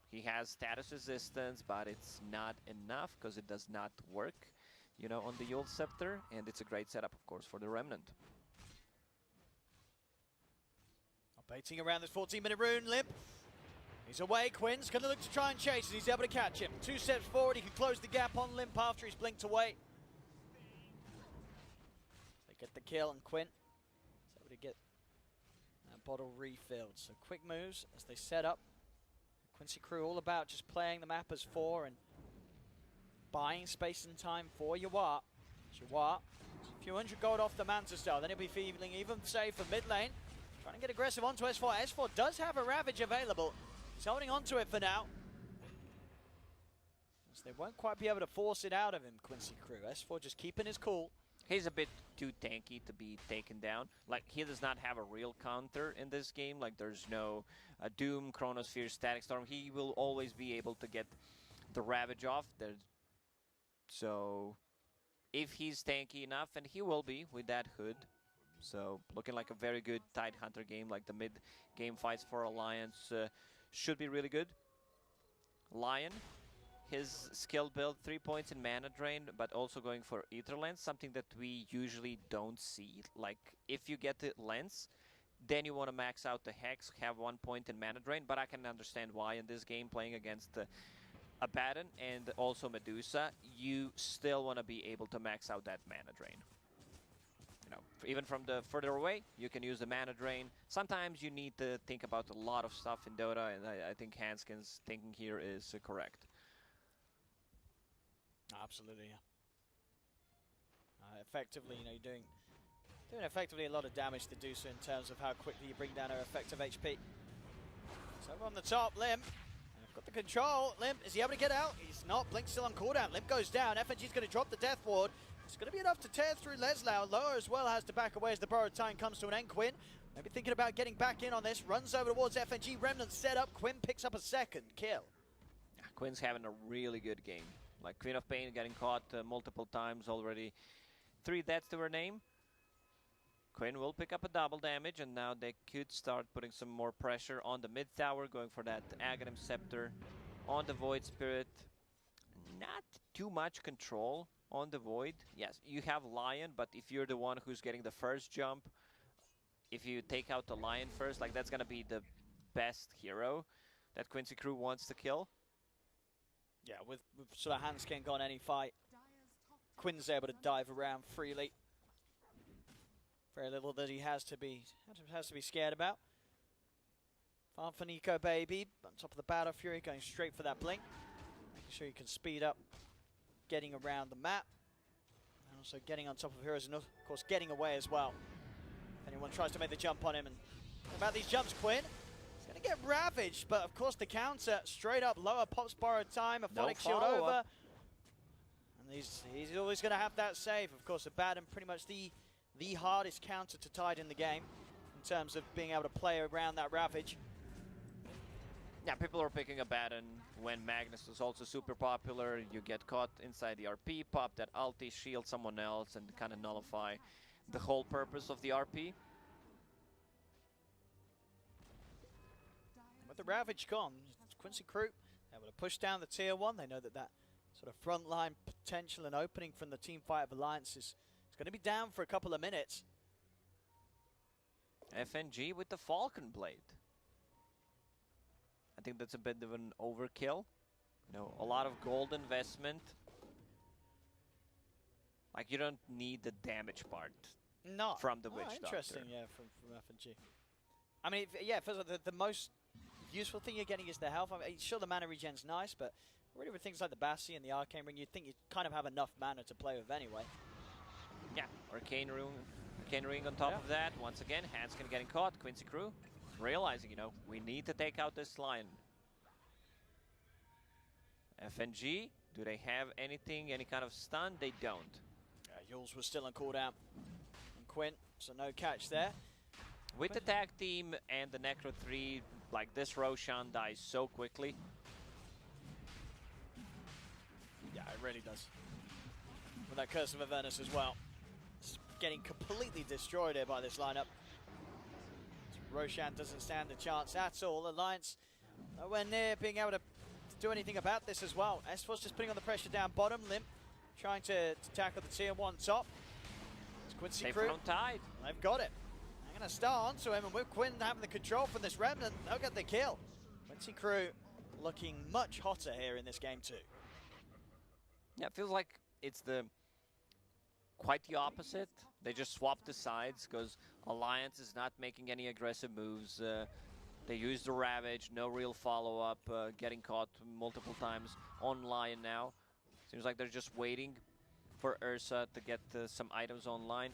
Speaker 1: he has status resistance, but it's not enough because it does not work, you know, on the Yule Scepter, and it's a great setup, of course, for the Remnant.
Speaker 2: Baiting around this 14-minute rune. Limp. He's away. Quinn's going to look to try and chase, and he's able to catch him. 2 steps forward. He can close the gap on Limp after he's blinked away. They get the kill, and Quinn is able to get that bottle refilled. So quick moves as they set up. Quincy crew all about just playing the map as 4 and buying space and time for Yawar. Yawar, a few hundred gold off the Manta Star. Then he'll be feeling even safer mid lane. Trying to get aggressive onto S4. S4 does have a Ravage available. He's holding on to it for now. As they won't quite be able to force it out of him, Quincy crew. S4 just keeping his cool.
Speaker 1: He's a bit too tanky to be taken down. Like, he does not have a real counter in this game. Like, there's no Doom, Chronosphere, Static Storm. He will always be able to get the Ravage off. So, if he's tanky enough, and he will be with that hood. So, looking like a very good Tide Hunter game. Like, the mid-game fights for Alliance should be really good. Lion. His skill build, 3 points in mana drain, but also going for Ether Lens, something that we usually don't see. Like, if you get the Lens, then you want to max out the Hex, have 1 point in mana drain, but I can understand why in this game, playing against Abaddon and also Medusa, you still want to be able to max out that mana drain. You know, even from the further away, you can use the mana drain. Sometimes you need to think about a lot of stuff in Dota, and I think Hanskin's thinking here is correct.
Speaker 2: Absolutely, yeah. Effectively, you know, you're doing effectively a lot of damage to do so in terms of how quickly you bring down her effective HP. So over on the top, Limp. And got the control. Limp, is he able to get out? He's not. Blink still on cooldown. Limp goes down. FNG's going to drop the Death Ward. It's going to be enough to tear through Leslau. Lower as well has to back away as the borrowed time comes to an end. Quinn, maybe thinking about getting back in on this. Runs over towards FNG. Remnant set up. Quinn picks up a second kill.
Speaker 1: Quinn's having a really good game. Like, Queen of Pain getting caught multiple times already. 3 deaths to her name. Quinn will pick up a double damage, and now they could start putting some more pressure on the mid tower, going for that Aghanim Scepter on the Void Spirit. Not too much control on the Void. Yes, you have Lion, but if you're the one who's getting the first jump, if you take out the Lion first, like, that's gonna be the best hero that Quincy crew wants to kill.
Speaker 2: Yeah, with sort of Hanskin on any fight, Quinn's able to dive around freely. Very little that he has to be scared about. Farm for Nico Baby on top of the Battle Fury, going straight for that blink. Making sure you can speed up getting around the map. And also getting on top of heroes and of course getting away as well. If anyone tries to make the jump on him. And about these jumps, Quinn. Gonna get ravaged, but of course the counter straight up lower, pops borrowed time, a Phonic shield over. And he's always gonna have that save. Of course, Abaddon pretty much the hardest counter to Tide in the game in terms of being able to play around that Ravage.
Speaker 1: Yeah, people are picking a Baton when Magnus is also super popular. You get caught inside the RP, pop that ulti, shield someone else, and kind of nullify the whole purpose of the RP.
Speaker 2: With the Ravage gone, Quincy Crew able to push down the tier 1. They know that that sort of frontline potential and opening from the Teamfight of Alliance is going to be down for a couple of minutes.
Speaker 1: FNG with the Falcon Blade. I think that's a bit of an overkill. You know, a lot of gold investment. Like, you don't need the damage part from the Witch Doctor.
Speaker 2: Interesting, yeah, from FNG. I mean, yeah, first of all, the most useful thing you're getting is the health. I mean, sure, the mana regen's nice, but really with things like the Bassi and the Arcane Ring, you'd think you'd kind of have enough mana to play with anyway.
Speaker 1: Yeah, Arcane Ring on top of that. Once again, Hanskin getting caught. Quincy Crew realizing, you know, we need to take out this line. FNG, do they have anything, any kind of stun? They don't.
Speaker 2: Yeah, Yules was still on cooldown. And Quinn, so no catch there.
Speaker 1: With the tag team and the Necro 3, like this Roshan dies so quickly.
Speaker 2: Yeah, it really does. With that Curse of Avernus as well. It's getting completely destroyed here by this lineup. Roshan doesn't stand a chance at all. Alliance nowhere near being able to do anything about this as well. Esports just putting on the pressure down bottom. Limp trying to tackle the tier 1 top. It's Quincy Crew.
Speaker 1: Tied.
Speaker 2: They've got it. They're going to start onto him, and with Quinn having the control from this Remnant, they'll get the kill. Quincy Crew looking much hotter here in this game too.
Speaker 1: Yeah, it feels like it's quite the opposite. They just swapped the sides because Alliance is not making any aggressive moves. They use the Ravage, no real follow-up, getting caught multiple times on Lion now. Seems like they're just waiting for Ursa to get some items online.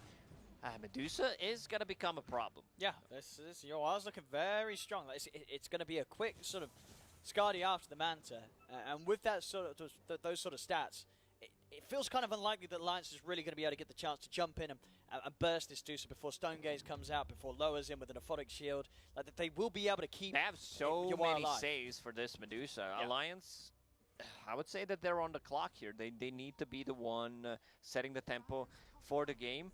Speaker 1: Medusa is going to become a problem.
Speaker 2: Yeah, this Yoa's looking very strong. It's going to be a quick sort of Skadi after the Manta, and with that those sort of stats, it feels kind of unlikely that Alliance is really going to be able to get the chance to jump in and burst this Medusa before Stonegaze comes out, before lowers in with an Aphotic Shield. Like that, they will be able to keep.
Speaker 1: They have so many
Speaker 2: alive.
Speaker 1: saves for this Medusa.
Speaker 2: Yeah.
Speaker 1: Alliance, I would say that they're on the clock here. They need to be the one setting the tempo for the game.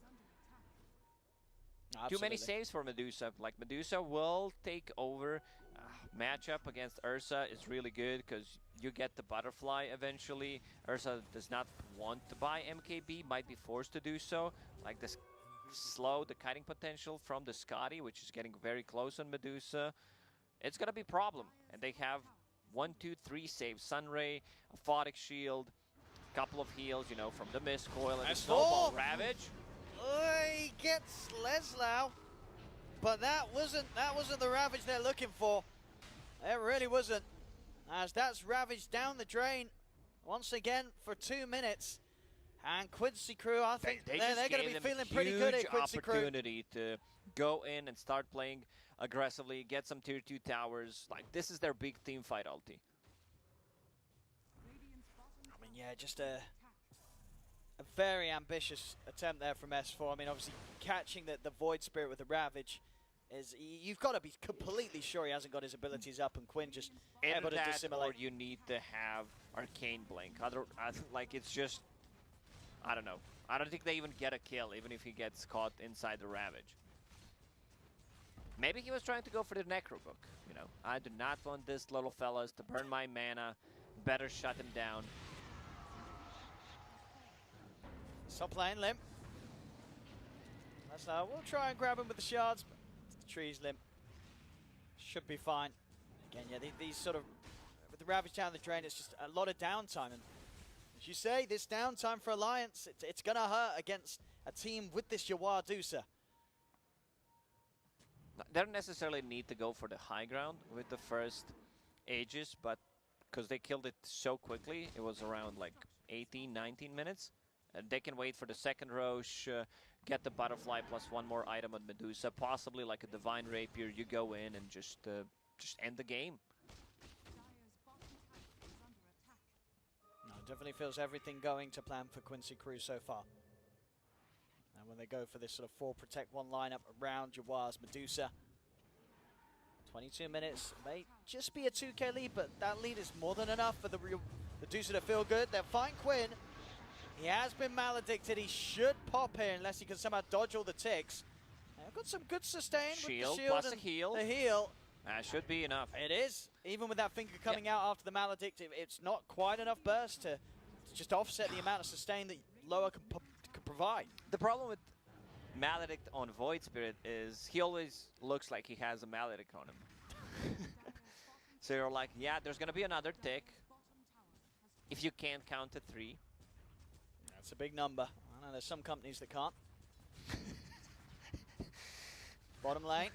Speaker 2: Absolutely.
Speaker 1: Too many saves for Medusa. Like, Medusa will take over. Matchup against Ursa is really good because you get the butterfly eventually. Ursa does not want to buy MKB, might be forced to do so. Like this the kiting potential from the Skadi, which is getting very close on Medusa. It's gonna be a problem. And they have 1, 2, 3 saves. Sunray, Aphotic Shield, couple of heals, you know, from the Mist Coil and the Snowball Ravage.
Speaker 2: He gets Leslau, but that wasn't the Ravage they're looking for. It really wasn't, as that's Ravage down the drain once again for 2 minutes. And Quincy Crew, I think they're going to be feeling pretty good at Quincy Crew.
Speaker 1: Opportunity to go in and start playing aggressively, get some tier 2 towers. Like, this is their big team fight ulti.
Speaker 2: I mean, yeah, just a very ambitious attempt there from S4. I mean, obviously catching the Void Spirit with the Ravage is, you've got to be completely sure he hasn't got his abilities up, and Quinn just able to dissimulate.
Speaker 1: Or you need to have Arcane Blink. Like, it's just, I don't know. I don't think they even get a kill, even if he gets caught inside the Ravage. Maybe he was trying to go for the Necro Book. You know, I do not want this little fellas to burn my mana. Better shut him down.
Speaker 2: Stop playing Limp. We'll try and grab him with the shards, but the trees Limp should be fine. Again, yeah, these sort of, with the Ravage down the drain, it's just a lot of downtime. And as you say, this downtime for Alliance, it's going to hurt against a team with this Yoadusa.
Speaker 1: They don't necessarily need to go for the high ground with the first Aegis, but because they killed it so quickly, it was around like 18, 19 minutes. They can wait for the second Roche, get the Butterfly plus one more item on Medusa, possibly like a Divine Rapier. You go in and just end the game.
Speaker 2: No, definitely feels everything going to plan for Quincy Crew so far. And when they go for this sort of 4 protect 1 lineup around Jawar's Medusa. 22 minutes, may just be a 2k lead, but that lead is more than enough for the Medusa to feel good. They'll find Quinn. He has been maledicted. He should pop here unless he can somehow dodge all the ticks. They've got some good sustain with the shield
Speaker 1: plus
Speaker 2: and
Speaker 1: a heal.
Speaker 2: the heal.
Speaker 1: That should be enough.
Speaker 2: It is. Even with that finger coming out after the maledict, it's not quite enough burst to just offset the amount of sustain that Loa can provide.
Speaker 1: The problem with Maledict on Void Spirit is he always looks like he has a Maledict on him. So you're like, yeah, there's going to be another tick. If you can't count to 3.
Speaker 2: That's a big number. I know there's some companies that can't. Bottom lane.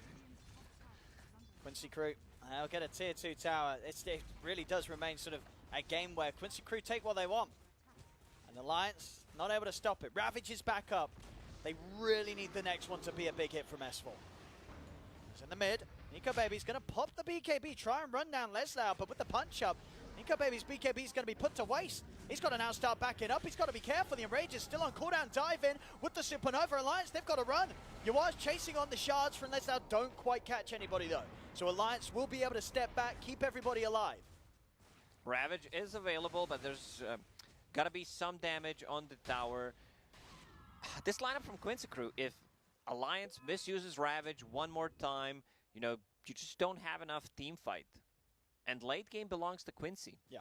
Speaker 2: Quincy Crew. They'll get a tier 2 tower. It really does remain sort of a game where Quincy Crew take what they want. And Alliance not able to stop it. Ravage is back up. They really need the next one to be a big hit from S4. He's in the mid. Nico Baby's going to pop the BKB, try and run down Leslau, but with the punch up, Nico Baby's BKB is going to be put to waste. He's got to now start backing up. He's got to be careful. The Enrage is still on cooldown. Dive in with the Supernova Alliance. They've got to run. Yua's chasing on the shards from Leslau. Don't quite catch anybody, though. So Alliance will be able to step back, keep everybody alive.
Speaker 1: Ravage is available, but there's got to be some damage on the tower. This lineup from Quincy Crew, if Alliance misuses Ravage one more time, you know, you just don't have enough team fight. And late game belongs to Quincy.
Speaker 2: Yeah.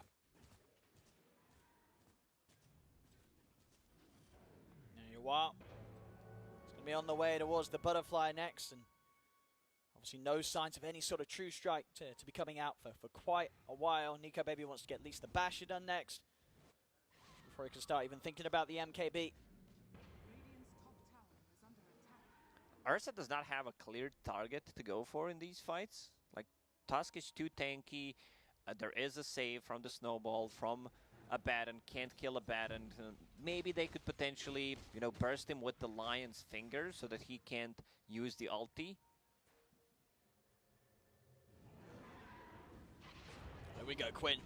Speaker 2: There you are. It's going to be on the way towards the butterfly next, and obviously no signs of any sort of true strike to be coming out for quite a while. Nico Baby wants to get at least the Basher done next before he can start even thinking about the MKB.
Speaker 1: Ursa does not have a clear target to go for in these fights. Like, Tusk is too tanky. There is a save from the snowball from Abaddon. Can't kill Abaddon. Maybe they could potentially, you know, burst him with the Lion's Finger so that he can't use the ulti.
Speaker 2: There we go, Quinn.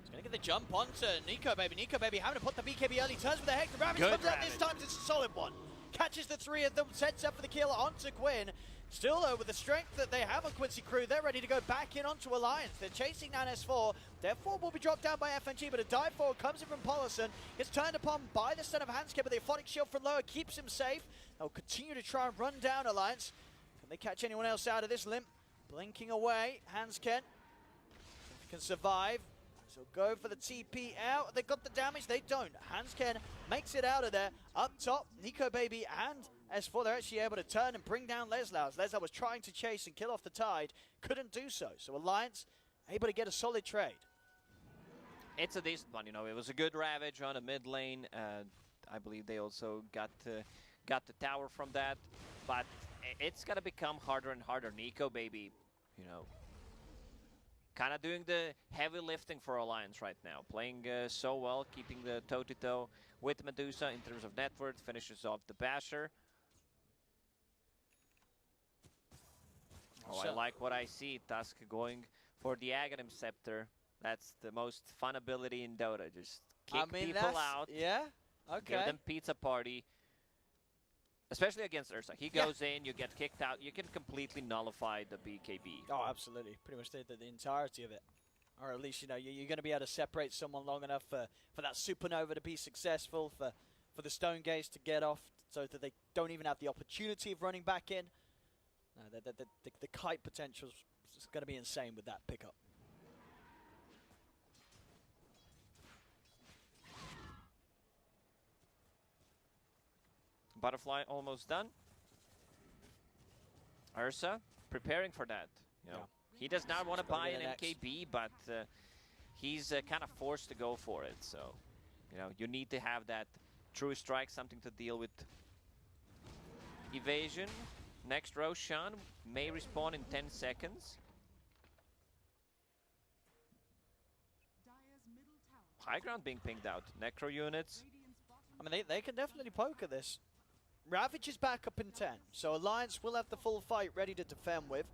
Speaker 2: He's going to get the jump onto Nico Baby. Nico Baby having to put the BKB early. Turns with the Hex. The Ravage comes out this time. It's a solid one. Catches the 3 of them, sets up for the kill onto Quinn. Still, though, with the strength that they have on Quincy Crew, they're ready to go back in onto Alliance. They're chasing down S4. Their 4 will be dropped down by FNG, but a dive forward comes in from Polisson. Gets turned upon by the son of Hanske, but the Aphotic Shield from Loa keeps him safe. They'll continue to try and run down Alliance. Can they catch anyone else out of this limp? Blinking away, Hanske can survive. So go for the TP out. They got the damage. They don't. Hansken makes it out of there. Up top, Nico Baby and S4, they're actually able to turn and bring down Leslau. Leslau was trying to chase and kill off the Tide. Couldn't do so. So Alliance able to get a solid trade.
Speaker 1: It's a decent one, you know. It was a good Ravage on a mid lane. I believe they also got the tower from that. But it's going to become harder and harder. Nico Baby, you know, kind of doing the heavy lifting for Alliance right now. Playing so well, keeping the toe-to-toe with Medusa in terms of net worth. Finishes off the Basher. Oh, I like what I see. Tusk going for the Aghanim Scepter. That's the most fun ability in Dota. Just kick people out.
Speaker 2: Yeah, okay.
Speaker 1: Give them pizza party. Especially against Ursa. He goes in, you get kicked out. You can completely nullify the BKB.
Speaker 2: Oh, absolutely. Pretty much the entirety of it. Or at least, you know, you're going to be able to separate someone long enough for that Supernova to be successful, for the Stone Gaze to get off, so that they don't even have the opportunity of running back in. No, the kite potential is going to be insane with that pickup.
Speaker 1: Butterfly almost done. Ursa preparing for that. You know, he does not want to buy an MKB, but he's kind of forced to go for it. So, you know, you need to have that true strike, something to deal with. Evasion. Next Roshan may respawn in 10 seconds. High ground being pinged out. Necro units.
Speaker 2: I mean, they can definitely poke at this. Ravage is back up in 10, so Alliance will have the full fight ready to defend with.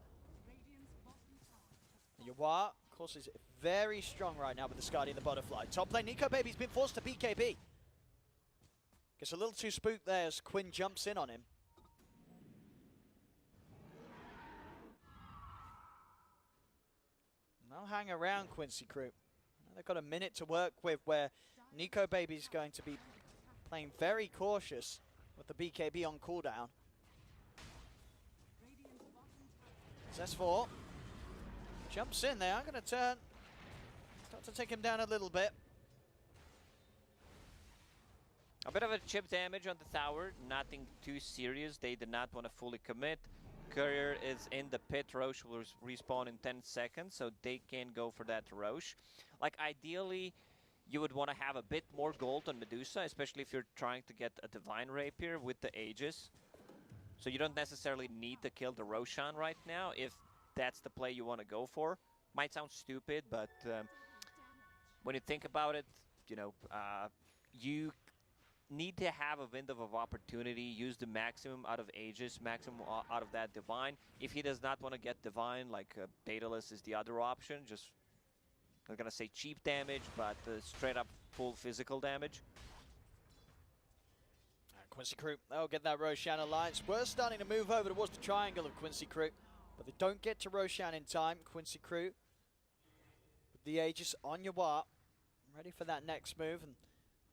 Speaker 2: Yuwa, of course, is very strong right now with the Skadi and the Butterfly. Top lane, Nico Baby's been forced to BKB. Gets a little too spooked there as Quinn jumps in on him. They'll hang around Quincy Crew. They've got a minute to work with where Nico Baby's going to be playing very cautious with the BKB on cooldown. It's S4. Jumps in there. I'm going to turn. Start to take him down a little bit.
Speaker 1: A bit of a chip damage on the tower, nothing too serious. They did not want to fully commit. Courier is in the pit. Roche will respawn in 10 seconds, so they can go for that Roche. Like, ideally, you would want to have a bit more gold on Medusa, especially if you're trying to get a Divine Rapier with the Aegis. So you don't necessarily need to kill the Roshan right now if that's the play you want to go for. Might sound stupid, but when you think about it, you know, you need to have a window of opportunity, use the maximum out of Aegis, maximum out of that Divine. If he does not want to get Divine, like Daedalus is the other option, just, I'm not going to say cheap damage, but straight up full physical damage.
Speaker 2: Quincy Crew, they'll get that Roshan Alliance. We're starting to move over towards the triangle of Quincy Crew, but they don't get to Roshan in time. Quincy Crew with the Aegis on Yawar, ready for that next move. And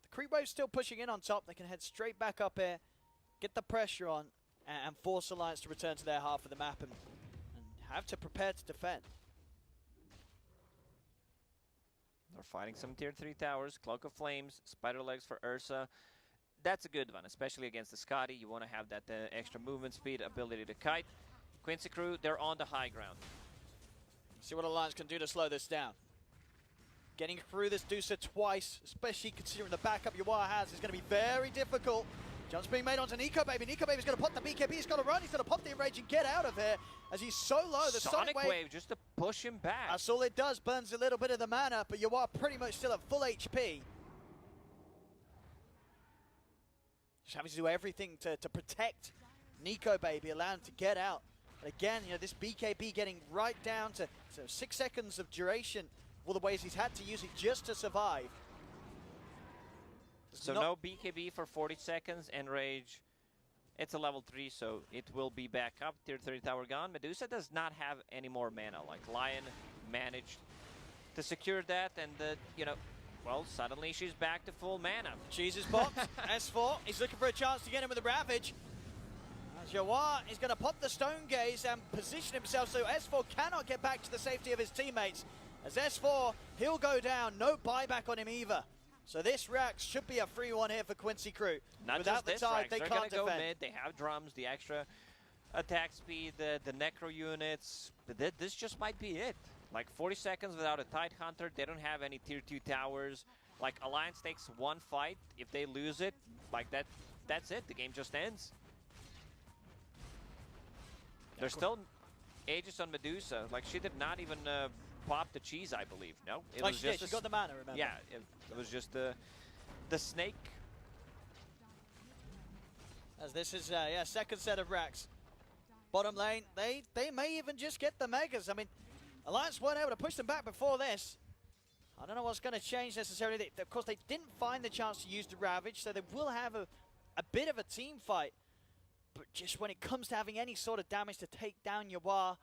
Speaker 2: the creep wave's still pushing in on top. They can head straight back up here, get the pressure on, and force Alliance to return to their half of the map and have to prepare to defend.
Speaker 1: They're fighting some tier 3 towers, Cloak of Flames, Spider Legs for Ursa. That's a good one, especially against the Scotty. You want to have that extra movement speed, ability to kite. Quincy Crew, they're on the high ground.
Speaker 2: See what Alliance can do to slow this down. Getting through this DOTA twice, especially considering the backup Yawar has, is going to be very difficult. Jumps being made onto Nico Baby. Nico Baby's going to pop the BKB. He's got to run. He's going to pop the enrage and get out of here as he's so low. The
Speaker 1: Sonic Wave just to push him back.
Speaker 2: That's all it does. Burns a little bit of the mana, but Yawar pretty much still at full HP. Just having to do everything to protect Nico Baby, allow him to get out. And again, you know, this BKB getting right down to 6 seconds of duration. All the ways he's had to use it just to survive.
Speaker 1: So no BKB for 40 seconds, Enrage. It's a level 3, so it will be back up. Tier 3 tower gone. Medusa does not have any more mana. Like, Lion managed to secure that, and you know, well, suddenly she's back to full mana.
Speaker 2: Jesus popped. S4, he's looking for a chance to get him with a Ravage. As Yawar is going to pop the Stone Gaze and position himself so S4 cannot get back to the safety of his teammates. As S4, he'll go down. No buyback on him either. So this Rax should be a free one here for Quincy Crew.
Speaker 1: Not
Speaker 2: Without
Speaker 1: just
Speaker 2: the tide,
Speaker 1: Rax.
Speaker 2: they
Speaker 1: They're
Speaker 2: can't
Speaker 1: gonna
Speaker 2: defend.
Speaker 1: go mid. They have drums, the extra attack speed, the necro units. This just might be it. Like 40 seconds without a Tide Hunter. They don't have any tier 2 towers. Like, Alliance takes one fight. If they lose it, like that's it. The game just ends. There's still Aegis on Medusa. Like, she did not even pop the cheese, I believe. No, it was just
Speaker 2: she got the mana, remember?
Speaker 1: Yeah, it was just the snake.
Speaker 2: As this is second set of racks. Bottom lane, they may even just get the Megas. I mean, Alliance weren't able to push them back before this. I don't know what's going to change necessarily. Of course, they didn't find the chance to use the Ravage, so they will have a bit of a team fight. But just when it comes to having any sort of damage to take down Yawar,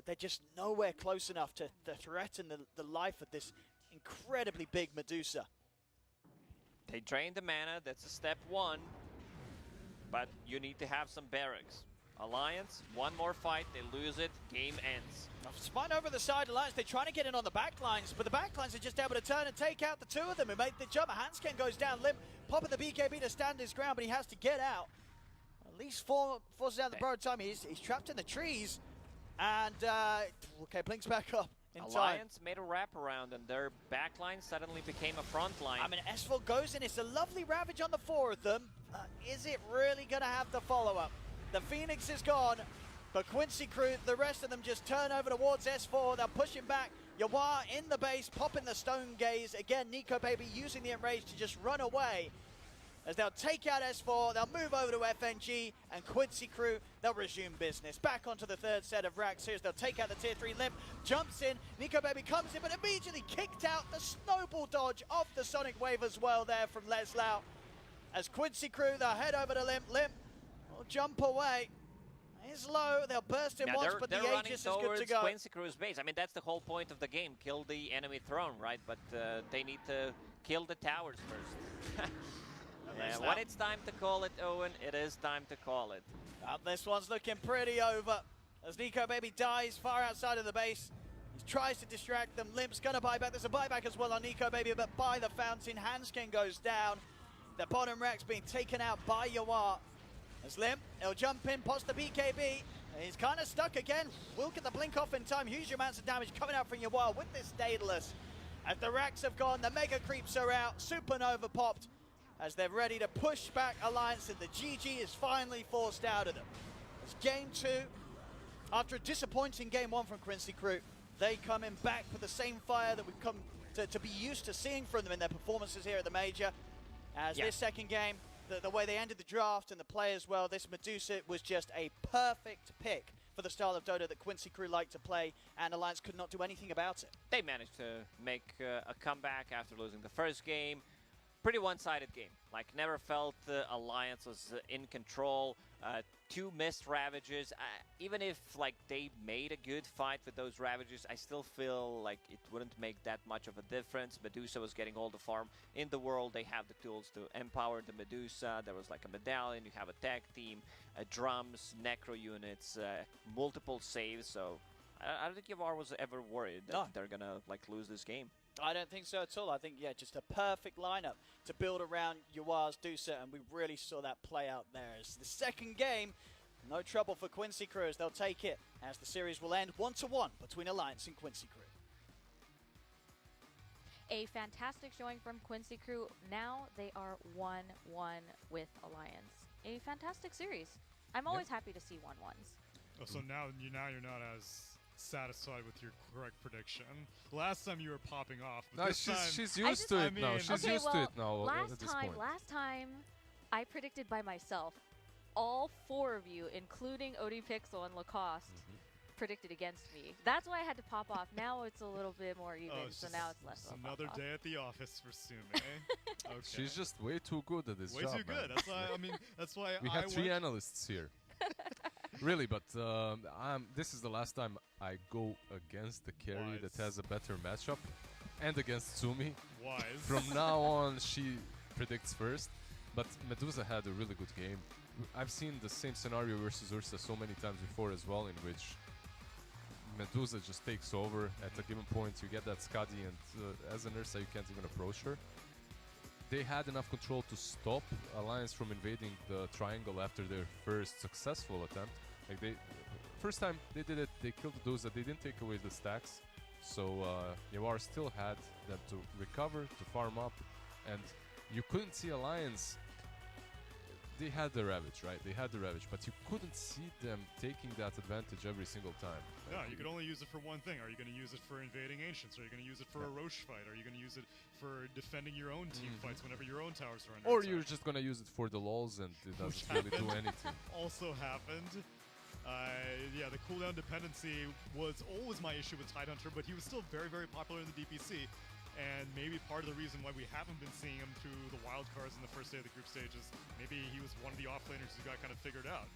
Speaker 2: they're just nowhere close enough to threaten the life of this incredibly big Medusa.
Speaker 1: They drain the mana, that's a step 1. But you need to have some barracks. Alliance, one more fight, they lose it, game ends.
Speaker 2: Spine over the side, Alliance, they're trying to get in on the backlines, but the backlines are just able to turn and take out the two of them who make the jump. Hansken goes down limp, popping the BKB to stand his ground, but he has to get out. At least forces out the borrowed time. He's trapped in the trees. And, okay, blinks back up in time.
Speaker 1: Alliance made a wraparound, and their backline suddenly became a front line.
Speaker 2: I mean, S4 goes in. It's a lovely Ravage on the 4 of them. Is it really going to have the follow-up? The Phoenix is gone, but Quincy Crew, the rest of them just turn over towards S4. They're pushing back. Yawar in the base, popping the Stone Gaze. Again, Nico Baby using the Enrage to just run away. As they'll take out S4, they'll move over to FNG, and Quincy Crew, they'll resume business. Back onto the third set of racks here as they'll take out the tier 3 limp, jumps in, Nico Baby comes in, but immediately kicked out the snowball dodge off the Sonic Wave as well there from Leslau. as Quincy Crew, they'll head over to Limp. Limp will jump away. He's low, they'll burst him
Speaker 1: Yeah,
Speaker 2: once, but the
Speaker 1: running
Speaker 2: Aegis is good to
Speaker 1: towards
Speaker 2: go.
Speaker 1: Quincy Crew's base. I mean, that's the whole point of the game. Kill the enemy throne, right? But they need to kill the towers first. Yeah, when it's time to call it, Owen, it is time to call it.
Speaker 2: This one's looking pretty over as Nico Baby dies far outside of the base. He tries to distract them. Limp's gonna buy back. There's a buyback as well on Nico Baby, but by the fountain, Hanskin goes down. The bottom rack's being taken out by Yawar. As Limp, he'll jump in, post the BKB. He's kind of stuck again. Will get the blink off in time. Huge amounts of damage coming out from Yawar with this Daedalus. As the racks have gone, the Mega Creeps are out. Supernova popped as they're ready to push back Alliance, and the GG is finally forced out of them. As game 2, after a disappointing game 1 from Quincy Crew, they come in back with the same fire that we've come to be used to seeing from them in their performances here at the Major. As this second game, the way they ended the draft and the play as well, this Medusa was just a perfect pick for the style of Dota that Quincy Crew like to play, and Alliance could not do anything about it.
Speaker 1: They managed to make a comeback after losing the first game. Pretty one-sided game. Like, never felt the Alliance was in control. 2 missed Ravages. Even if, like, they made a good fight with those Ravages, I still feel like it wouldn't make that much of a difference. Medusa was getting all the farm in the world. They have the tools to empower the Medusa. There was, like, a medallion. You have a tag team, drums, necro units, multiple saves. So I don't think Yawar was ever worried that they're going to, like, lose this game.
Speaker 2: I don't think so at all. I think, yeah, just a perfect lineup to build around Yawar's Dusa, and we really saw that play out there. As the second game, no trouble for Quincy Crew as they'll take it, as the series will end 1-1 between Alliance and Quincy Crew.
Speaker 3: A fantastic showing from Quincy Crew. Now they are 1-1 with Alliance. A fantastic series. I'm always happy to see 1-1s.
Speaker 4: Oh, so now you're not as satisfied with your correct prediction. Last time you were popping off, but
Speaker 5: No,
Speaker 4: this time
Speaker 5: she's used to it now. She's used to it now at this point.
Speaker 3: Last time, I predicted by myself. All 4 of you, including ODPixel and Lacoste, predicted against me. That's why I had to pop off. Now it's a little bit more even, so now it's less of a
Speaker 4: another
Speaker 3: pop-off.
Speaker 4: day at the office for Sume. Okay.
Speaker 5: She's just way too good at this
Speaker 4: way
Speaker 5: job.
Speaker 4: Way too good. That's why. I mean, that's why
Speaker 5: we have 3 analysts here. Really, but this is the last time I go against the carry that has a better matchup, and against Sumi.
Speaker 4: Wise.
Speaker 5: From now on, she predicts first, but Medusa had a really good game. I've seen the same scenario versus Ursa so many times before as well, in which Medusa just takes over at a given point. You get that Skadi, and as an Ursa, you can't even approach her. They had enough control to stop Alliance from invading the triangle after their first successful attempt. Like, first time they did it, they killed the Doza, they didn't take away the stacks. So Yawar still had them to recover, to farm up, and you couldn't see Alliance. They had the Ravage, right? They had the Ravage, but you couldn't see them taking that advantage every single time.
Speaker 4: No, you could only use it for one thing. Are you going to use it for invading Ancients? Are you going to use it for a Roche fight? Are you going to use it for defending your own team fights whenever your own towers are under
Speaker 5: Or
Speaker 4: attack?
Speaker 5: you're just going to use it for the lols and it doesn't really do anything.
Speaker 4: Also happened. Yeah, the cooldown dependency was always my issue with Tidehunter, but he was still very, very popular in the DPC. And maybe part of the reason why we haven't been seeing him through the wildcards in the first day of the group stages, maybe he was one of the offlaners who got kind of figured out.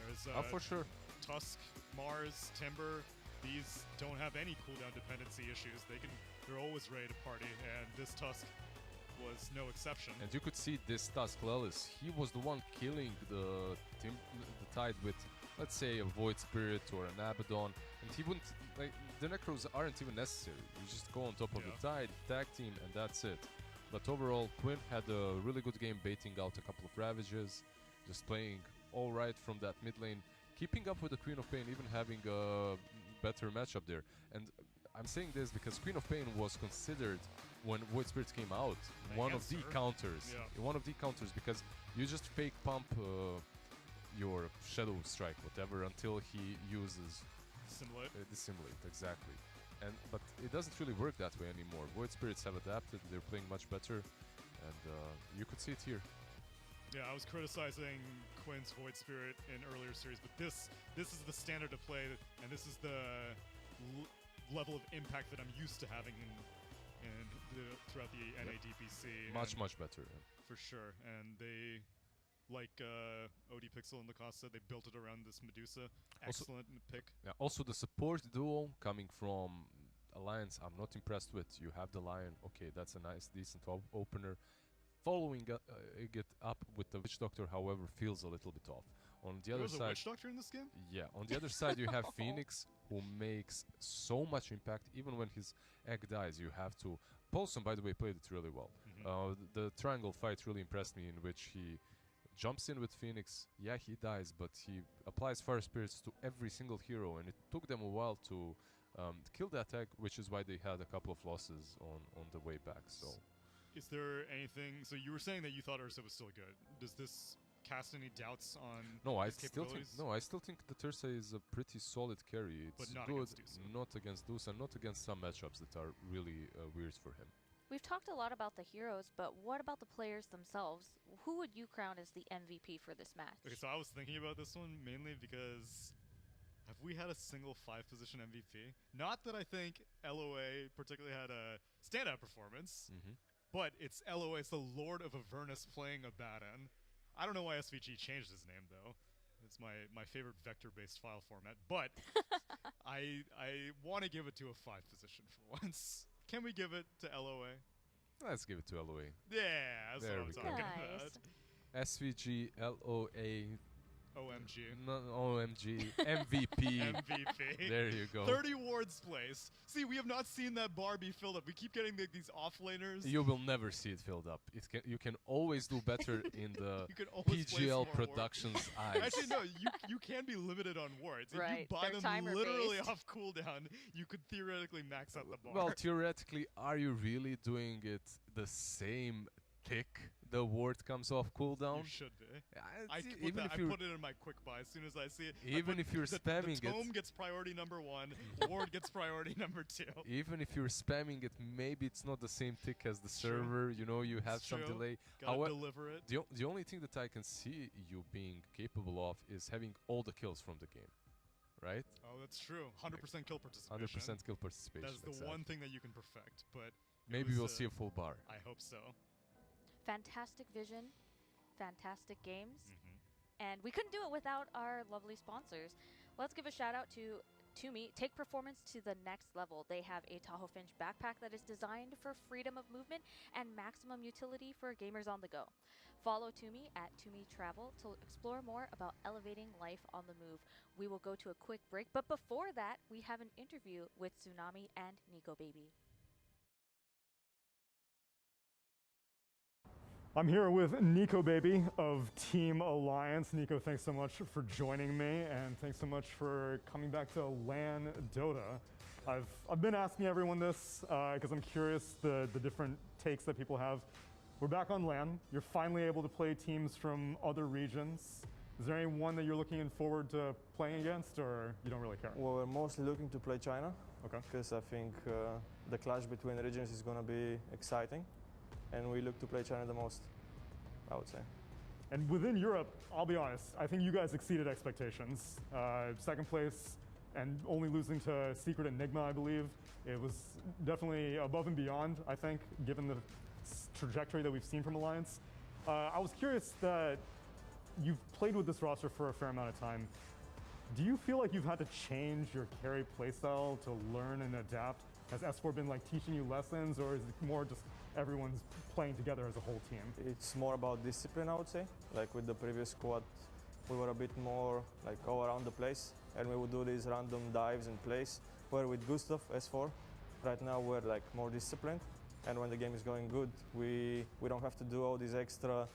Speaker 4: There's
Speaker 5: for sure.
Speaker 4: Tusk, Mars, Timber, these don't have any cooldown dependency issues. They're always ready to party, and this Tusk was no exception.
Speaker 5: And you could see this Tusk Lelis, he was the one killing the Tide with, let's say, a Void Spirit or an Abaddon, and he wouldn't, like, the Necros aren't even necessary. You just go on top of the Tide, tag team, and that's it. But overall, Quinn had a really good game baiting out a couple of Ravages, just playing alright from that mid lane, keeping up with the Queen of Pain, even having a better matchup there. And I'm saying this because Queen of Pain was considered, when Void Spirit came out, one of the counters. One of the counters, because you just fake pump your Shadow Strike, whatever, until he uses Dissimulate, exactly. But it doesn't really work that way anymore. Void Spirits have adapted, they're playing much better, and you could see it here.
Speaker 4: Yeah, I was criticizing Quinn's Void Spirit in earlier series, but this is the standard of play, and this is the level of impact that I'm used to having in and throughout the NADPC.
Speaker 5: Much better. Yeah.
Speaker 4: For sure, and they, like OD Pixel and Lacoste said, they built it around this Medusa. Excellent pick.
Speaker 5: Yeah. Also, the support duo coming from Alliance, I'm not impressed with. You have the Lion. Okay, that's a nice, decent opener. Following it up with the Witch Doctor, however, feels a little bit off. On the other
Speaker 4: There was
Speaker 5: side,
Speaker 4: a Witch Doctor in this game?
Speaker 5: yeah. On the other side, you have Phoenix, who makes so much impact. Even when his egg dies, you have to. Paulson, by the way, played it really well. The triangle fight really impressed me, in which he jumps in with Phoenix. Yeah, he dies, but he applies Fire Spirits to every single hero, and it took them a while to kill the attack, which is why they had a couple of losses on the way back. So,
Speaker 4: is there anything? So you were saying that you thought Ursa was still good. Does this cast any doubts on his capabilities?
Speaker 5: I still think that Ursa is a pretty solid carry. It's
Speaker 4: But not
Speaker 5: good,
Speaker 4: against Dusa.
Speaker 5: not against Dusa, not against some matchups that are really weird for him.
Speaker 3: We've talked a lot about the heroes, but what about the players themselves? Who would you crown as the MVP for this match?
Speaker 4: Okay, so I was thinking about this one mainly because have we had a single 5-position MVP? Not that I think LOA particularly had a standout performance, but it's LOA, it's the Lord of Avernus playing Abaddon. I don't know why SVG changed his name, though. It's my favorite vector-based file format, but I want to give it to a 5-position for once. Can we give it to LOA?
Speaker 5: Let's give it to LOA.
Speaker 4: Yeah, that's
Speaker 5: There
Speaker 4: what I'm
Speaker 5: we go.
Speaker 4: talking
Speaker 3: Nice.
Speaker 4: about.
Speaker 5: SVG, LOA,
Speaker 4: OMG.
Speaker 5: no, OMG, MVP.
Speaker 4: MVP.
Speaker 5: There you go.
Speaker 4: 30 wards placed. See, we have not seen that bar be filled up. We keep getting these off-laners.
Speaker 5: You will never see it filled up. You can always do better in the
Speaker 4: You can always place more
Speaker 5: PGL Productions eyes.
Speaker 4: Actually, no, you can be limited on wards. If you
Speaker 3: Right,
Speaker 4: buy
Speaker 3: they're
Speaker 4: them literally
Speaker 3: timer-based.
Speaker 4: off cooldown, you could theoretically max out the bar.
Speaker 5: Well, theoretically, are you really doing it the same tick the ward comes off cooldown?
Speaker 4: You should be.
Speaker 5: I
Speaker 4: I put it in my quick buy as soon as I see it.
Speaker 5: Even if you're spamming
Speaker 4: the tome
Speaker 5: it,
Speaker 4: gets priority number 1, ward gets priority number 2.
Speaker 5: even if you're spamming it, maybe it's not the same tick as the
Speaker 4: True.
Speaker 5: server. You know, you have
Speaker 4: It's
Speaker 5: some
Speaker 4: true.
Speaker 5: delay.
Speaker 4: Gotta deliver it.
Speaker 5: The only thing that I can see you being capable of is having all the kills from the game, right?
Speaker 4: Oh, that's true. 100% kill participation.
Speaker 5: 100% kill participation.
Speaker 4: That's the
Speaker 5: exactly.
Speaker 4: one thing that you can perfect, but
Speaker 5: Maybe we'll see a full bar.
Speaker 4: I hope so.
Speaker 3: Fantastic vision, fantastic games, and we couldn't do it without our lovely sponsors. Let's give a shout out to Toomey. Take performance to the next level. They have a Tahoe Finch backpack that is designed for freedom of movement and maximum utility for gamers on the go. Follow Toomey at Toomey Travel to explore more about elevating life on the move. We will go to a quick break, but before that, we have an interview with Tsunami and Nico Baby.
Speaker 7: I'm here with Nico Baby of Team Alliance. Nico, thanks so much for joining me, and thanks so much for coming back to LAN Dota. I've been asking everyone this because I'm curious the different takes that people have. We're back on LAN. You're finally able to play teams from other regions. Is there any one that you're looking forward to playing against, or you don't really care?
Speaker 16: Well, we're mostly looking to play China.
Speaker 7: Okay.
Speaker 16: Because I think the clash between regions is going to be exciting. And we look to play China the most, I would say.
Speaker 7: And within Europe, I'll be honest, I think you guys exceeded expectations. Second place and only losing to Secret Enigma, I believe. It was definitely above and beyond, I think, given the trajectory that we've seen from Alliance. I was curious that you've played with this roster for a fair amount of time. Do you feel like you've had to change your carry playstyle to learn and adapt? Has S4 been like teaching you lessons, or is it more just everyone's playing together as a whole team?
Speaker 16: It's more about discipline, I would say. Like with the previous squad, we were a bit more like all around the place, and we would do these random dives in place. Where with Gustav, S4, right now we're like more disciplined, and when the game is going good, we don't have to do all these extra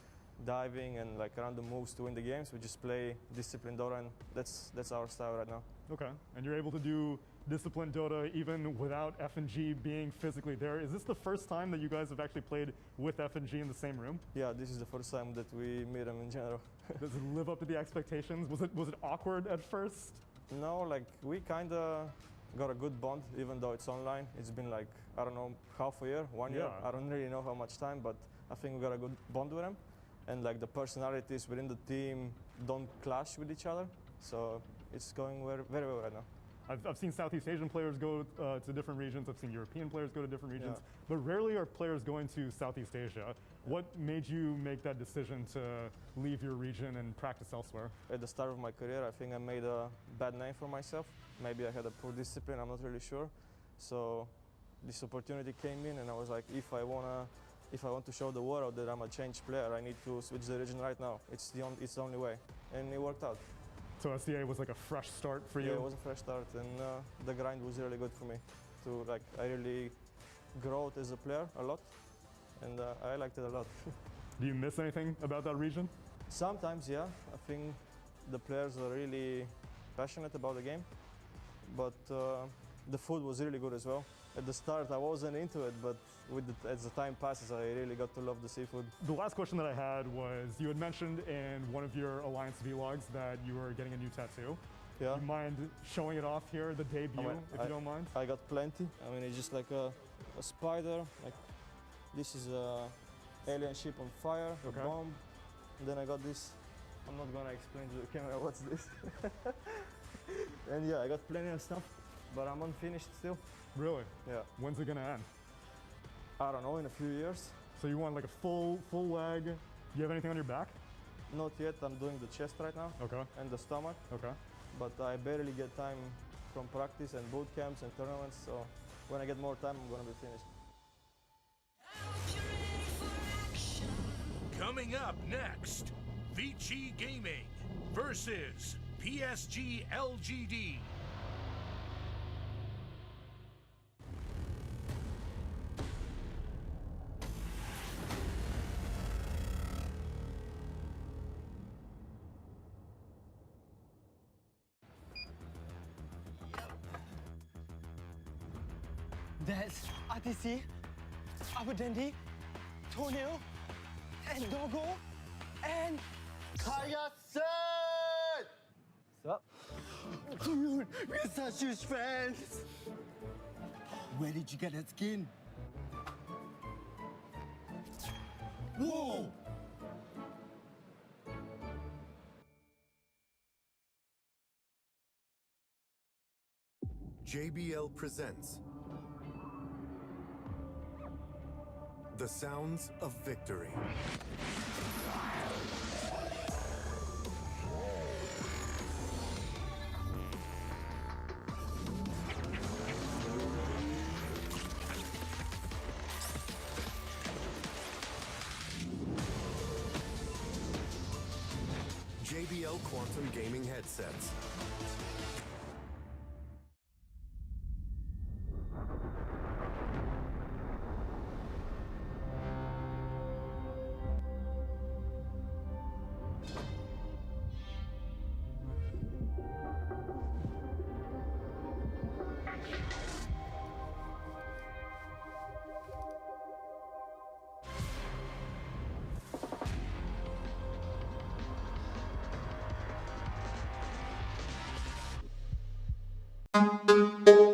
Speaker 16: diving and like random moves to win the games. We just play disciplined Dota, and that's our style right now.
Speaker 7: Okay, and you're able to do disciplined Dota even without F&G being physically there. Is this the first time that you guys have actually played with F&G in the same room?
Speaker 16: Yeah, this is the first time that we meet them in general.
Speaker 7: Does it live up to the expectations? Was it awkward at first?
Speaker 16: No, like we kind of got a good bond, even though it's online. It's been like, I don't know, half a year, 1 year.
Speaker 7: Yeah.
Speaker 16: I don't really know how much time, but I think we got a good bond with them. And like the personalities within the team don't clash with each other. So it's going very, very well right now.
Speaker 7: I've seen Southeast Asian players go to different regions. I've seen European players go to different regions,
Speaker 16: Yeah.
Speaker 7: but rarely are players going to Southeast Asia. What made you make that decision to leave your region and practice elsewhere?
Speaker 16: At the start of my career, I think I made a bad name for myself. Maybe I had a poor discipline, I'm not really sure. So this opportunity came in and I was like, if I want to show the world that I'm a changed player, I need to switch the region right now. It's the only way. And it worked out.
Speaker 7: So SDA was like a fresh start for you?
Speaker 16: Yeah, it was a fresh start, and the grind was really good for me. I really grew as a player a lot, and I liked it a lot.
Speaker 7: Do you miss anything about that region?
Speaker 16: Sometimes, yeah. I think the players are really passionate about the game, but the food was really good as well. At the start, I wasn't into it, but as the time passes, I really got to love the seafood.
Speaker 7: The last question that I had was, you had mentioned in one of your Alliance vlogs that you were getting a new tattoo.
Speaker 16: Yeah.
Speaker 7: Do you mind showing it off here, the debut, if you don't mind?
Speaker 16: I got plenty. I mean, it's just like a spider. Like this is a alien ship on fire, a bomb. And then I got this. I'm not gonna explain to the camera what's this. And yeah, I got plenty of stuff, but I'm unfinished still.
Speaker 7: Really?
Speaker 16: Yeah.
Speaker 7: When's it gonna end?
Speaker 16: I don't know, in a few years.
Speaker 7: So you want like a full leg? Do you have anything on your back?
Speaker 16: Not yet. I'm doing the chest right now.
Speaker 7: Okay.
Speaker 16: And the stomach.
Speaker 7: Okay.
Speaker 16: But I barely get time from practice and boot camps and tournaments. So when I get more time, I'm gonna be finished.
Speaker 17: Coming up next, Vici Gaming versus PSG LGD.
Speaker 18: That's RTC, Abu Dhabi, Tonil, and Dogo, and Kaya Sen! What's up? Dude, we're such huge fans! Where did you get that skin? Whoa!
Speaker 19: JBL presents The Sounds of Victory. JBL Quantum Gaming headsets.
Speaker 9: Thank you.